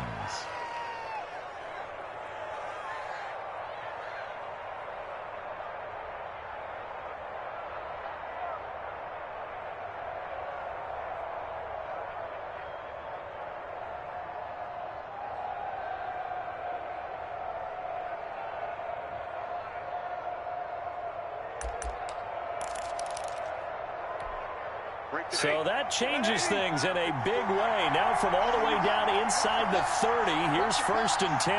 So that changes things in a big way. Now from all the way down inside the 30, here's 1st and 10.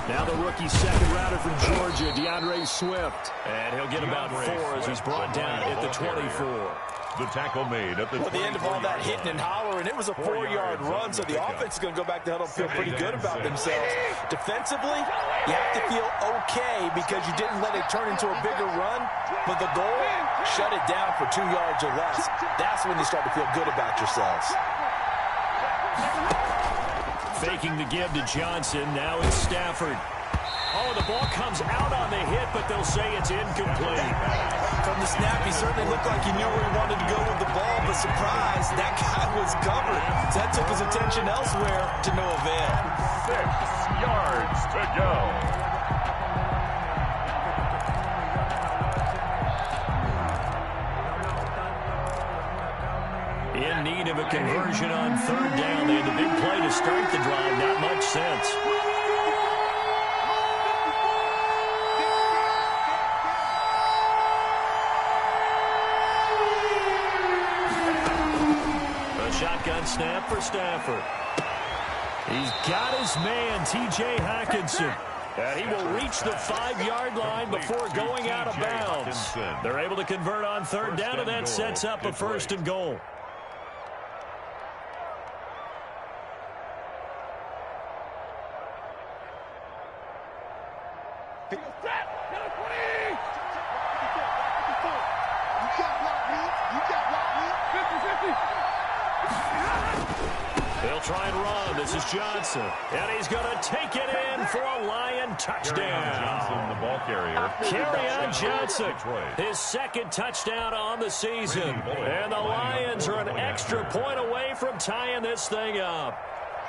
Now the rookie second rounder from Georgia, DeAndre Swift. And he'll get about 4 as he's brought down at the 24. The tackle made at the end of all that hitting and hollering, it was a 4-yard run, so the offense is going to go back to huddle and feel pretty good about themselves. Defensively, you have to feel okay because you didn't let it turn into a bigger run, but the goal, shut it down for 2 yards or less. That's when you start to feel good about yourselves. Faking the give to Johnson, now it's Stafford. Oh, the ball comes out on the hit, but they'll say it's incomplete. From the snap, he certainly looked like he knew where he wanted to go with the ball, but surprise, that guy was covered. So that took his attention elsewhere to no avail. 6 yards to go. In need of a conversion on 3rd down. They had the big play to start the drive. Not much sense. Shotgun snap for Stafford. He's got his man, T.J. Hockenson. And he will reach the 5-yard line before going out of bounds. They're able to convert on 3rd down, and that sets up a 1st and goal. They'll try and run. This is Johnson. And he's going to take it in for a Lion touchdown. Johnson, the ball carrier. Kerryon Johnson, his 2nd touchdown on the season. And the Lions are an extra point away from tying this thing up.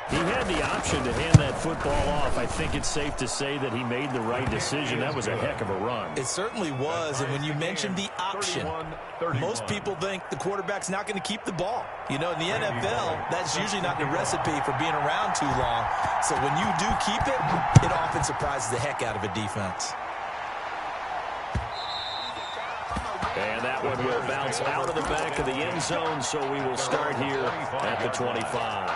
He had the option to hand that football off. I think it's safe to say that he made the right decision. That was a heck of a run. It certainly was, and when you mentioned the option, most people think the quarterback's not going to keep the ball. You know, in the NFL, that's usually not the recipe for being around too long. So when you do keep it, it often surprises the heck out of a defense. And that one will bounce out of the back of the end zone, so we will start here at the 25.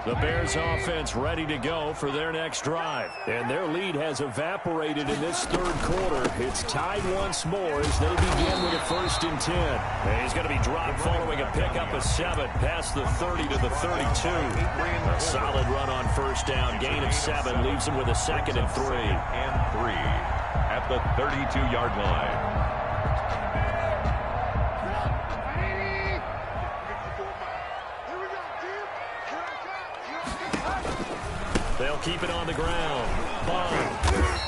The Bears offense ready to go for their next drive. And their lead has evaporated in this third quarter. It's tied once more as they begin with a 1st and 10. And he's going to be dropped following a pickup of 7 past the 30 to the 32. A solid run on 1st down. Gain of 7 leaves him with a 2nd and 3. And 3 at the 32-yard line. They'll keep it on the ground. Bond.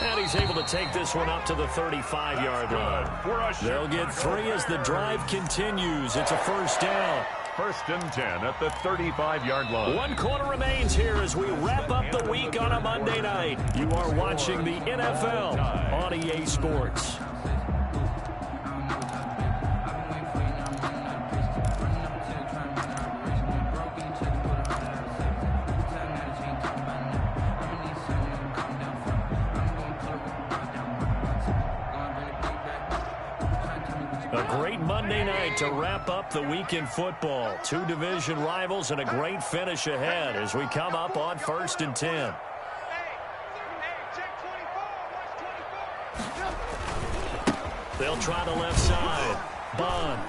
And he's able to take this one up to the 35-yard line. They'll get 3 as the drive continues. It's a 1st down. 1st and 10 at the 35-yard line. 1 quarter remains here as we wrap up the week on a Monday night. You are watching the NFL on EA Sports. A great Monday night to wrap up the week in football. 2 division rivals and a great finish ahead as we come up on 1st and 10. They'll try the left side. Bond.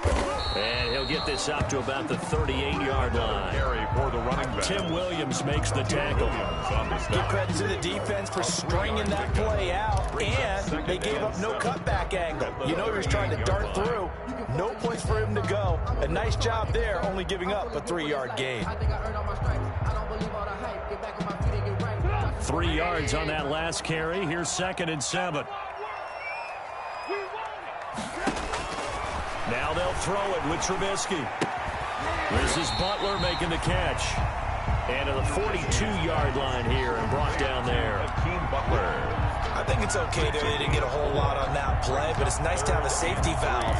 And he'll get this up to about the 38-yard line. For the running back. Tim Williams makes the tackle. Give credit to the defense for stringing that play out, and they gave up no cutback angle. You know he was trying to dart through. No place for him to go. A nice job there, only giving up a 3-yard gain. 3 yards on that last carry. Here's 2nd and 7. Now they'll throw it with Trubisky. This is Butler making the catch. And to the 42-yard line here and brought down there. Butler. I think it's okay that they didn't get a whole lot on that play, but it's nice to have a safety valve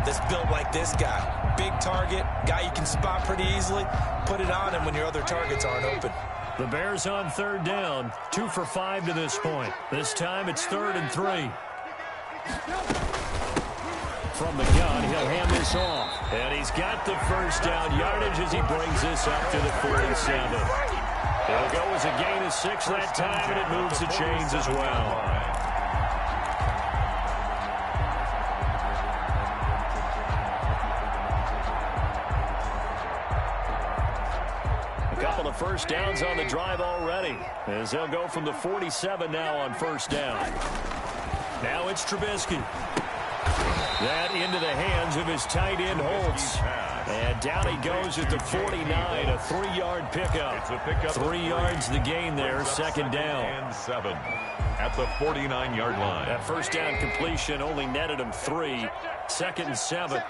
that's built like this guy. Big target, guy you can spot pretty easily. Put it on him when your other targets aren't open. The Bears on 3rd down. 2 for 5 to this point. This time it's 3rd and 3. From the gun, he'll hand this off. And he's got the 1st down yardage as he brings this up to the 47. It'll go as a gain of 6 that time, and it moves the chains as well. A couple of 1st downs on the drive already, as they'll go from the 47 now on 1st down. Now it's Trubisky. That into the hands of his tight end, Holtz. And down he goes at the 49, a 3-yard pickup. 3 yards the gain there, 2nd down. And 7 at the 49-yard line. That 1st down completion only netted him 3. 2nd and 7.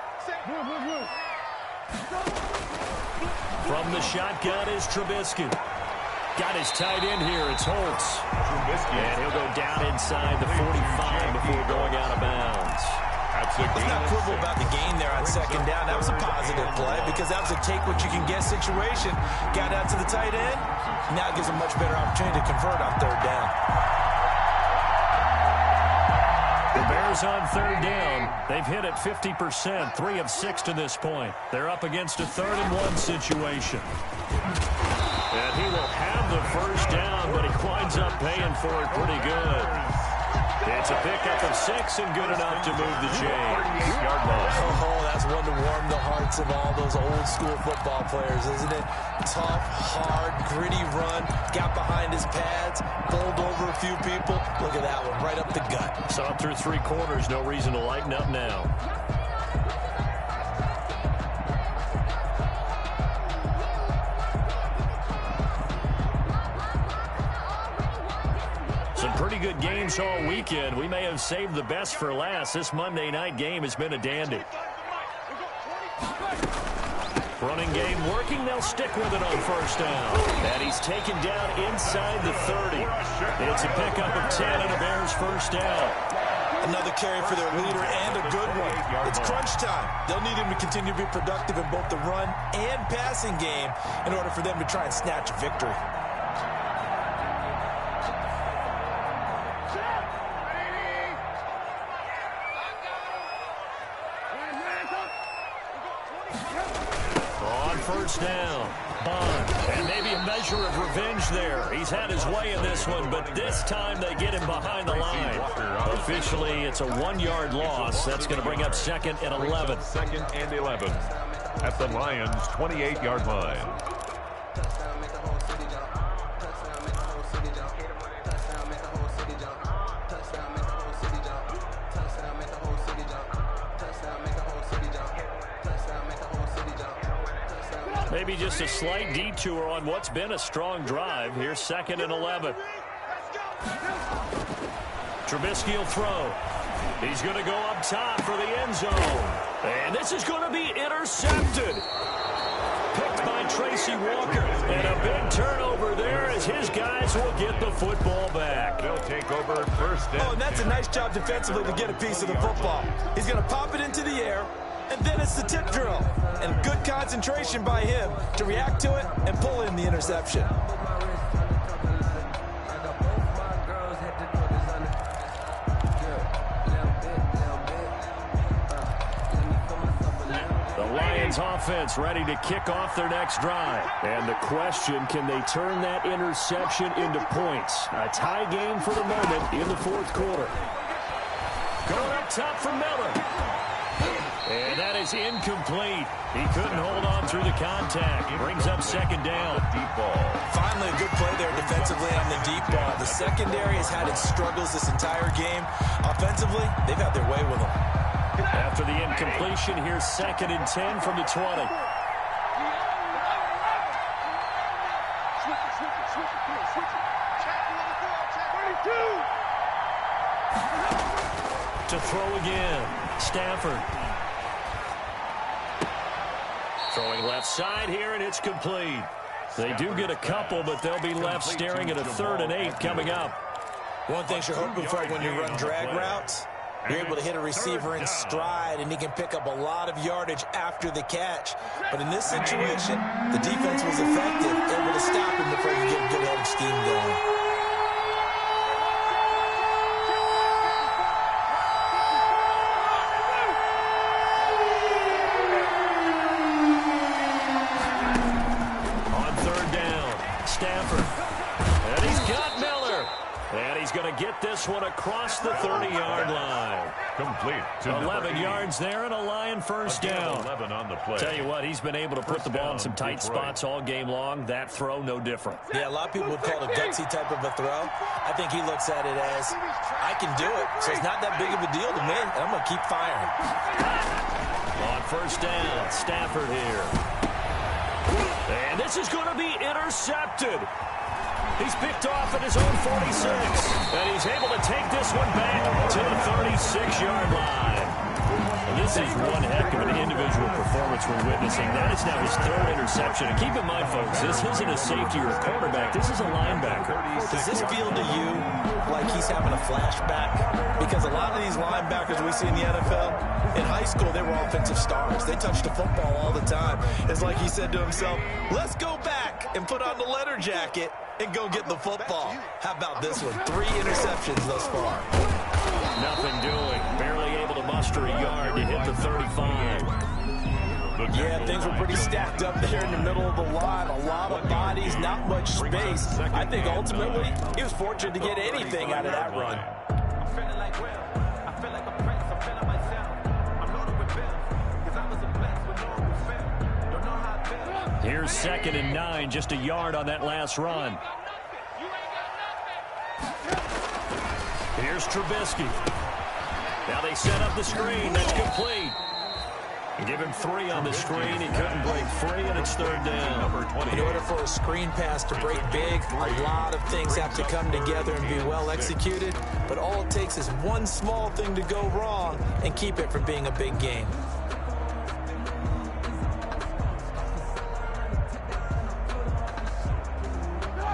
From the shotgun is Trubisky. Got his tight end here, it's Holtz. And he'll go down inside the 45 before going out of bounds. Let's not quibble about the gain there on 2nd down. That was a positive play because that was a take-what-you-can-get situation. Got out to the tight end. Now it gives him much better opportunity to convert on 3rd down. The Bears on 3rd down. They've hit it 50%, 3 of 6 to this point. They're up against a 3rd and 1 situation. And he will have the 1st down, but he winds up paying for it pretty good. It's a pickup of 6 and good enough to move the chains. Oh, that's one to warm the hearts of all those old-school football players, isn't it? Tough, hard, gritty run. Got behind his pads, bowled over a few people. Look at that one, right up the gut. Saw it through 3 quarters. No reason to lighten up now. Some pretty good games all weekend. We may have saved the best for last. This Monday night game has been a dandy. Running game working. They'll stick with it on first down. And he's taken down inside the 30. It's a pickup of 10 and a Bears first down. Another carry for their leader and a good one. It's crunch time. They'll need him to continue to be productive in both the run and passing game in order for them to try and snatch a victory. First down. Bond. And maybe a measure of revenge there. He's had his way in this one, but this time they get him behind the line. Officially, it's a 1-yard loss. That's going to bring up 2nd and 11. 2nd and 11 at the Lions' 28-yard line. Maybe just a slight detour on what's been a strong drive. Here's 2nd and 11. Trubisky will throw. He's going to go up top for the end zone. And this is going to be intercepted. Picked by Tracy Walker. And a big turnover there as his guys will get the football back. They'll take over first and and that's a nice job defensively to get a piece of the football. He's going to pop it into the air, and then it's the tip drill. And good concentration by him to react to it and pull in the interception. The Lions offense ready to kick off their next drive. And the question, can they turn that interception into points? A tie game for the moment in the 4th quarter. Going up top for Miller. And that is incomplete. He couldn't hold on through the contact. Brings up 2nd down. deep ball. Finally a good play there defensively on the deep ball. The secondary has had its struggles this entire game. Offensively, they've had their way with them. After the incompletion, here's 2nd and 10 from the 20. To throw again. Stafford. Throwing left side here, and it's complete. They do get a couple, but they'll be left staring at a 3rd and 8 coming up. One thing you're hoping for when you run drag routes, you're able to hit a receiver in stride, and he can pick up a lot of yardage after the catch. But in this situation, the defense was effective, able to stop him before you get a good head of steam going. Get this one across the 30-yard line. Complete. 11 yards there and a Lion first down. 11 on the play. Tell you what, he's been able to put the ball in some tight spots all game long. That throw, no different. Yeah, a lot of people would call it a gutsy type of a throw. I think he looks at it as, I can do it, so it's not that big of a deal to me, and I'm going to keep firing. On first down, Stafford here. And this is going to be intercepted. He's picked off at his own 46, and he's able to take this one back to the 36-yard line. And this is one heck of an individual performance we're witnessing. That is now his 3rd interception. And keep in mind, folks, this isn't a safety or a quarterback. This is a linebacker. Does this feel to you like he's having a flashback? Because a lot of these linebackers we see in the NFL, in high school, they were offensive stars. They touched the football all the time. It's like he said to himself, let's go back and put on the leather jacket and go get the football. How about this one? 3 interceptions thus far. Nothing doing. Barely able to muster a yard to hit the 35. Yeah, things were pretty stacked up there in the middle of the line. A lot of bodies, not much space. I think ultimately he was fortunate to get anything out of that run. Here's 2nd and 9, just a yard on that last run. Here's Trubisky. Now they set up the screen. That's complete. Give him 3 on the screen. He couldn't break free, and it's 3rd down. In order for a screen pass to break big, a lot of things have to come together and be well executed. But all it takes is one small thing to go wrong and keep it from being a big game.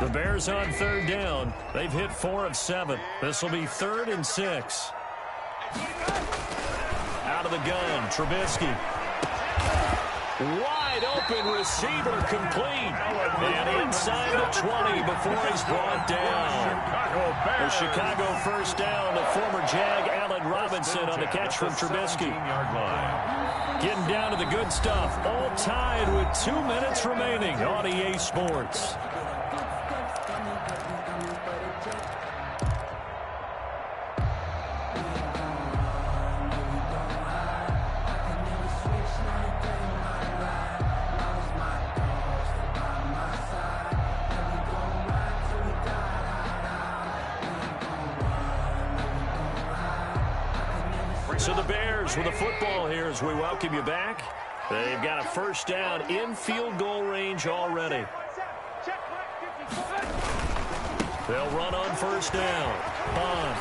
The Bears on 3rd down. They've hit 4 of 7. This will be 3rd and 6. Out of the gun, Trubisky. Wide open receiver complete. And inside the 20 before he's brought down. The Chicago 1st down. The former Jag, Allen Robinson, on the catch from Trubisky. Getting down to the good stuff. All tied with 2 minutes remaining on EA Sports. So the Bears with a football here as we welcome you back. They've got a 1st down in field goal range already. They'll run on 1st down. Bond.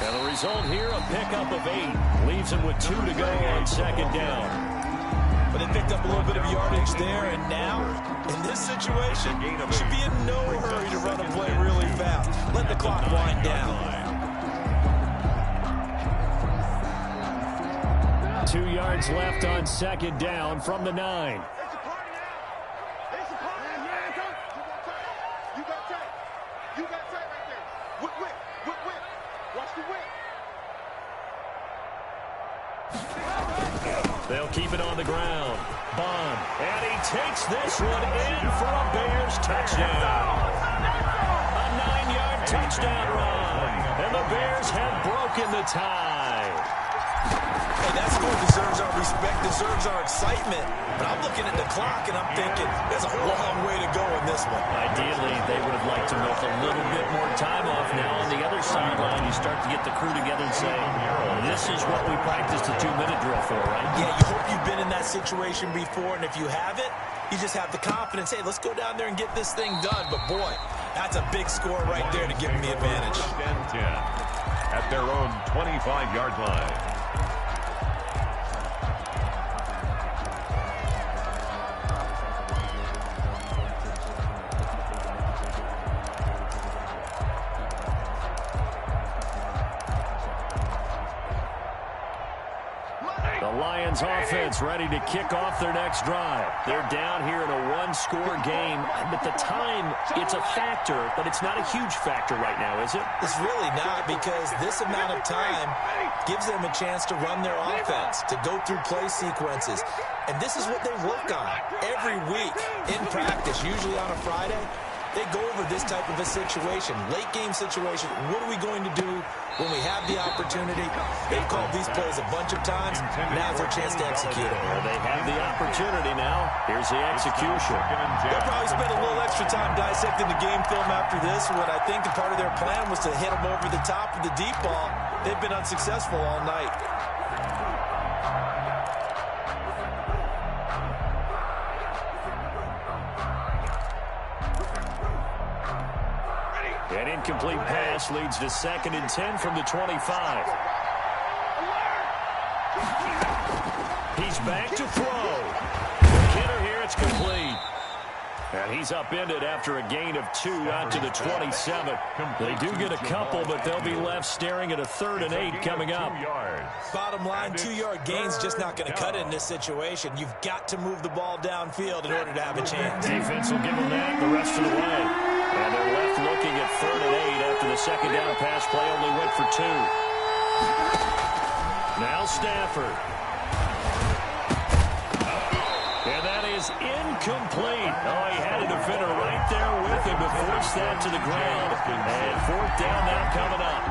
And the result here, a pickup of 8. Leaves them with 2 to go on 2nd down. But they picked up a little bit of yardage there, and now, in this situation, should be in no hurry to run a play really fast. Let the clock wind down. 2 yards left on 2nd down from the 9. They'll keep it on the ground. Bond. And he takes this one in for a Bears touchdown. A 9-yard touchdown run. And the Bears have broken the tie. Hey, that score deserves our respect, deserves our excitement. But I'm looking at the clock, and I'm thinking there's a long way to go in this one. Ideally, they would have liked to milk a little bit more time off. Now on the other sideline, you start to get the crew together and say, this is what we practiced a 2-minute drill for, right? Yeah, you hope you've been in that situation before, and if you haven't, you just have the confidence, hey, let's go down there and get this thing done. But, boy, that's a big score right there to give them the advantage. 10 at their own 25-yard line. Offense ready to kick off their next drive. They're down here in a 1-score game. But the time, it's a factor, but it's not a huge factor right now, is it? It's really not, because this amount of time gives them a chance to run their offense, to go through play sequences. And this is what they work on every week in practice, usually on a Friday. They go over this type of a situation, late-game situation. What are we going to do when we have the opportunity? They've called these plays a bunch of times. Now's their chance to execute it. Well, they have the opportunity now. Here's the execution. They'll probably spend a little extra time dissecting the game film after this, when I think a part of their plan was to hit them over the top of the deep ball. They've been unsuccessful all night. An incomplete pass leads to 2nd and 10 from the 25. He's back to throw. Kidder here, it's complete. And he's upended after a gain of 2 out to the 27. They do get a couple, but they'll be left staring at a 3rd and 8 coming up. Bottom line, 2-yard gain's just not going to cut it in this situation. You've got to move the ball downfield in order to have a chance. Defense will give them that the rest of the way. And they're left looking at 3rd and 8 after the 2nd down pass play only went for 2. Now Stafford. And that is incomplete. Oh, he had a defender right there with him to force that to the ground. And 4th down now coming up.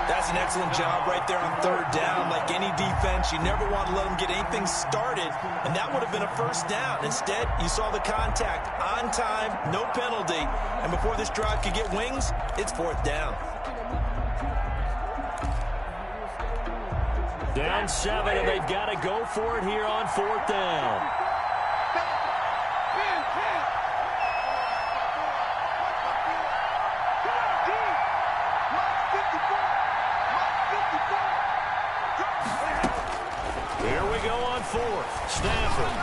That's an excellent job right there on 3rd down. Like any defense, you never want to let them get anything started, and that would have been a 1st down. Instead, you saw the contact on time, no penalty, and before this drive could get wings, it's 4th down. Down 7, and they've got to go for it here on 4th down. Here we go on 4th. Stafford.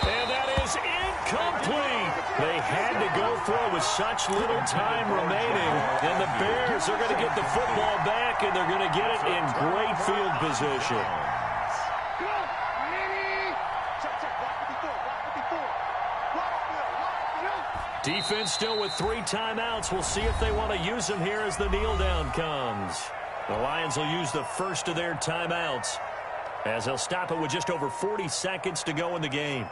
And that is incomplete. They had to go for it with such little time remaining. And the Bears are going to get the football back, and they're going to get it in great field position. Defense still with 3 timeouts. We'll see if they want to use them here as the kneel down comes. The Lions will use the first of their timeouts, as they'll stop it with just over 40 seconds to go in the game.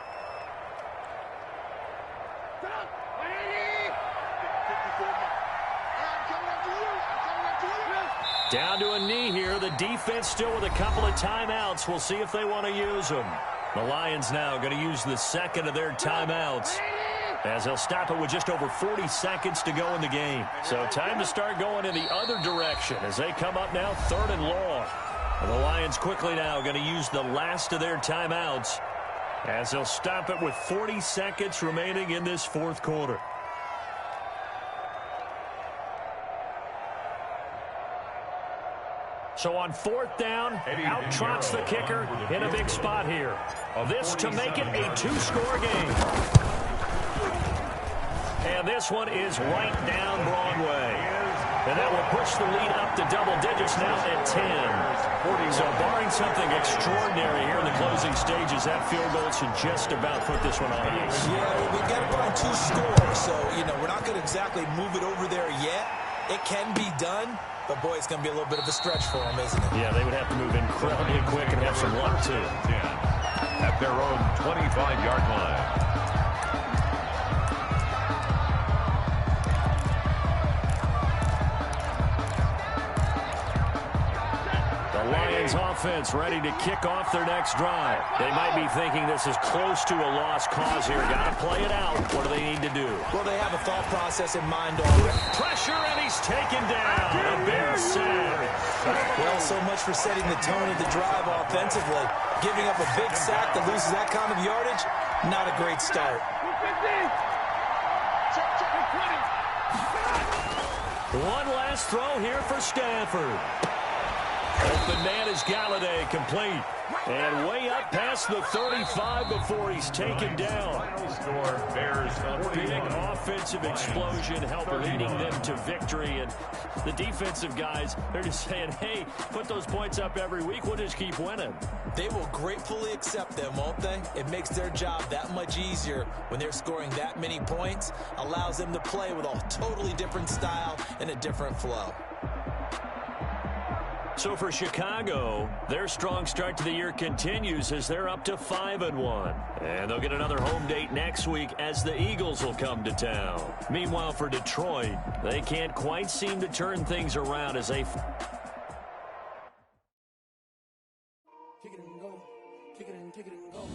Down to a knee here. The defense still with a couple of timeouts. We'll see if they want to use them. The Lions now going to use the second of their timeouts, as they'll stop it with just over 40 seconds to go in the game. So time to start going in the other direction as they come up now 3rd and long. And the Lions quickly now going to use the last of their timeouts, as they'll stop it with 40 seconds remaining in this 4th quarter. So on 4th down, out trots the kicker in a big spot here. This to make it a 2-score game. And this one is right down Broadway. And that will push the lead up to double digits now at 10. So barring something extraordinary here in the closing stages, that field goal should just about put this one on ice. Yeah, well, we've got to find 2 scores. So, we're not going to exactly move it over there yet. It can be done, but, boy, it's going to be a little bit of a stretch for them, isn't it? Yeah, they would have to move incredibly quick and have some luck, too. At their own 25-yard line. Lions offense ready to kick off their next drive. They might be thinking this is close to a lost cause here. Got to play it out. What do they need to do? Well, they have a thought process in mind already. Pressure, and he's taken down. A Bear sack. Well, so much for setting the tone of the drive offensively. Giving up a big sack that loses that kind of yardage, not a great start. One last throw here for Stafford. Open man is Galladay, complete. And way up past the 35 before he's taken down. A big offensive explosion helped leading them to victory. And the defensive guys, they're just saying, hey, put those points up every week. We'll just keep winning. They will gratefully accept them, won't they? It makes their job that much easier when they're scoring that many points. Allows them to play with a totally different style and a different flow. So for Chicago, their strong start to the year continues as they're up to 5-1. And they'll get another home date next week as the Eagles will come to town. Meanwhile, for Detroit, they can't quite seem to turn things around as they... Kick it and go. Kick it and go.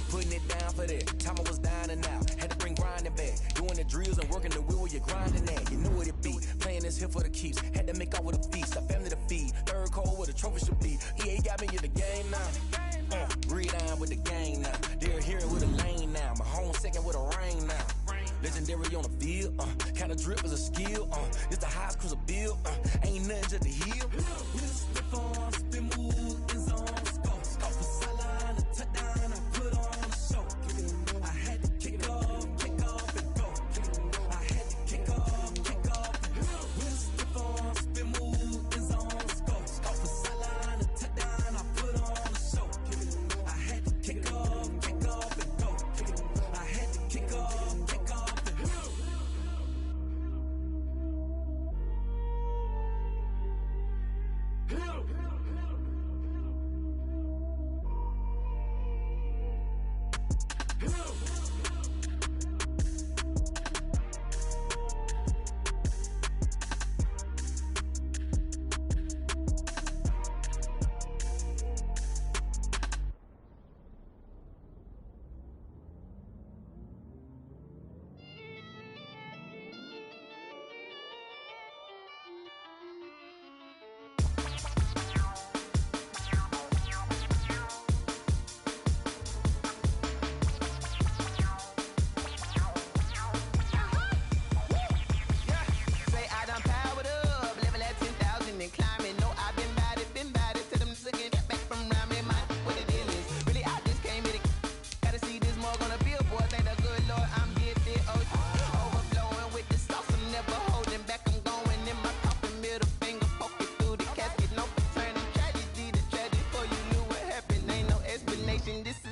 Putting it down for that. Time I was down and out. Had to bring grinding back. Doing the at drills and working the wheel where you're grinding at. You know what it be. Playing this here for the keeps. Had to make out with a feast. A family to feed. Third cold where the trophy should be. EA got me in the game now. Breed on with the gang now. They're here with a lane now. My home second with a rain now. Legendary on the field. Kind of drip is a skill. It's the highest cruiser bill. Ain't nothing just the hill. Spin on, spin move, in zone, scope. Scope for sideline, a touchdown, I put on the show. I had to kick off and go. I had to kick off and go. Spin on, spin move, in zone, scope. Scope for sideline, a touchdown, I put on the show. I had to kick off and go. I had to kick off and go.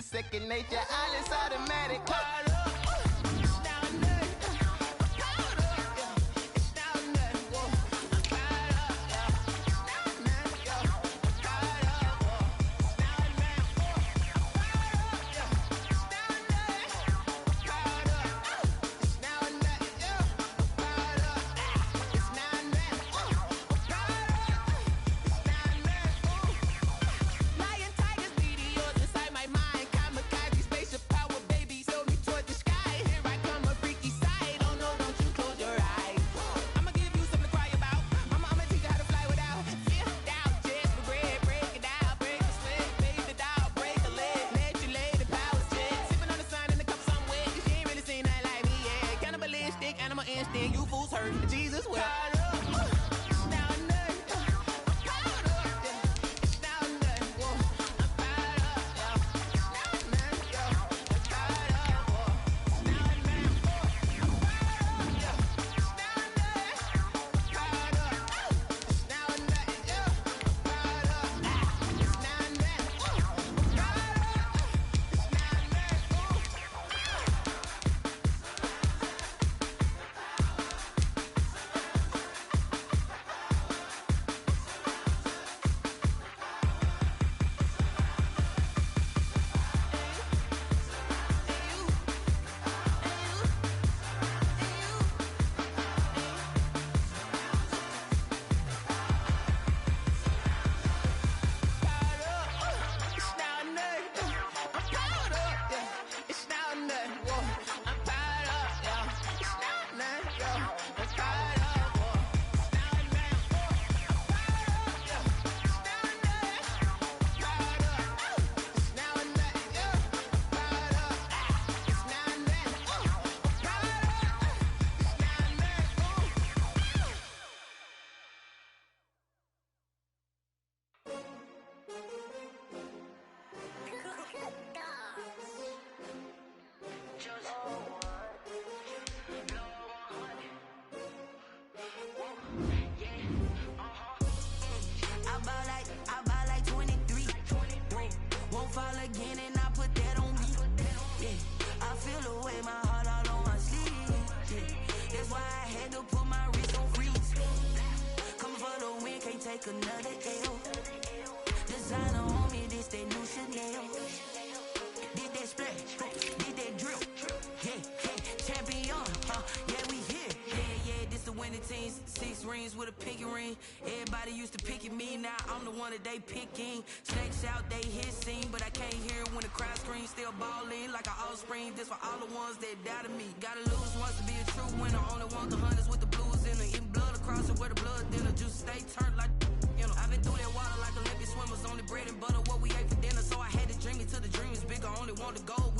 Second nature, all is automatic. You fools hurt. Jesus will. Another L. Designer on me, this that new Chanel. Did that split, did that drip. Yeah, champion, yeah, we here. Yeah, this the winning teams. 6 rings with a pinky ring. Everybody used to pick at me, now now I'm the one that they picking. Snakes out, they hissing, but I can't hear when the crowd screams. Still balling like an offspring. This for all the ones that doubted me. Gotta lose once to be a true winner. Only want the hunters with the blues in her. Eating blood across it where the blood dinner. Juice stay turned like, you know. I've been through that water like Olympic swimmers. Only bread and butter what we ate for dinner. So I had to dream it till the dream is bigger. Only want the gold.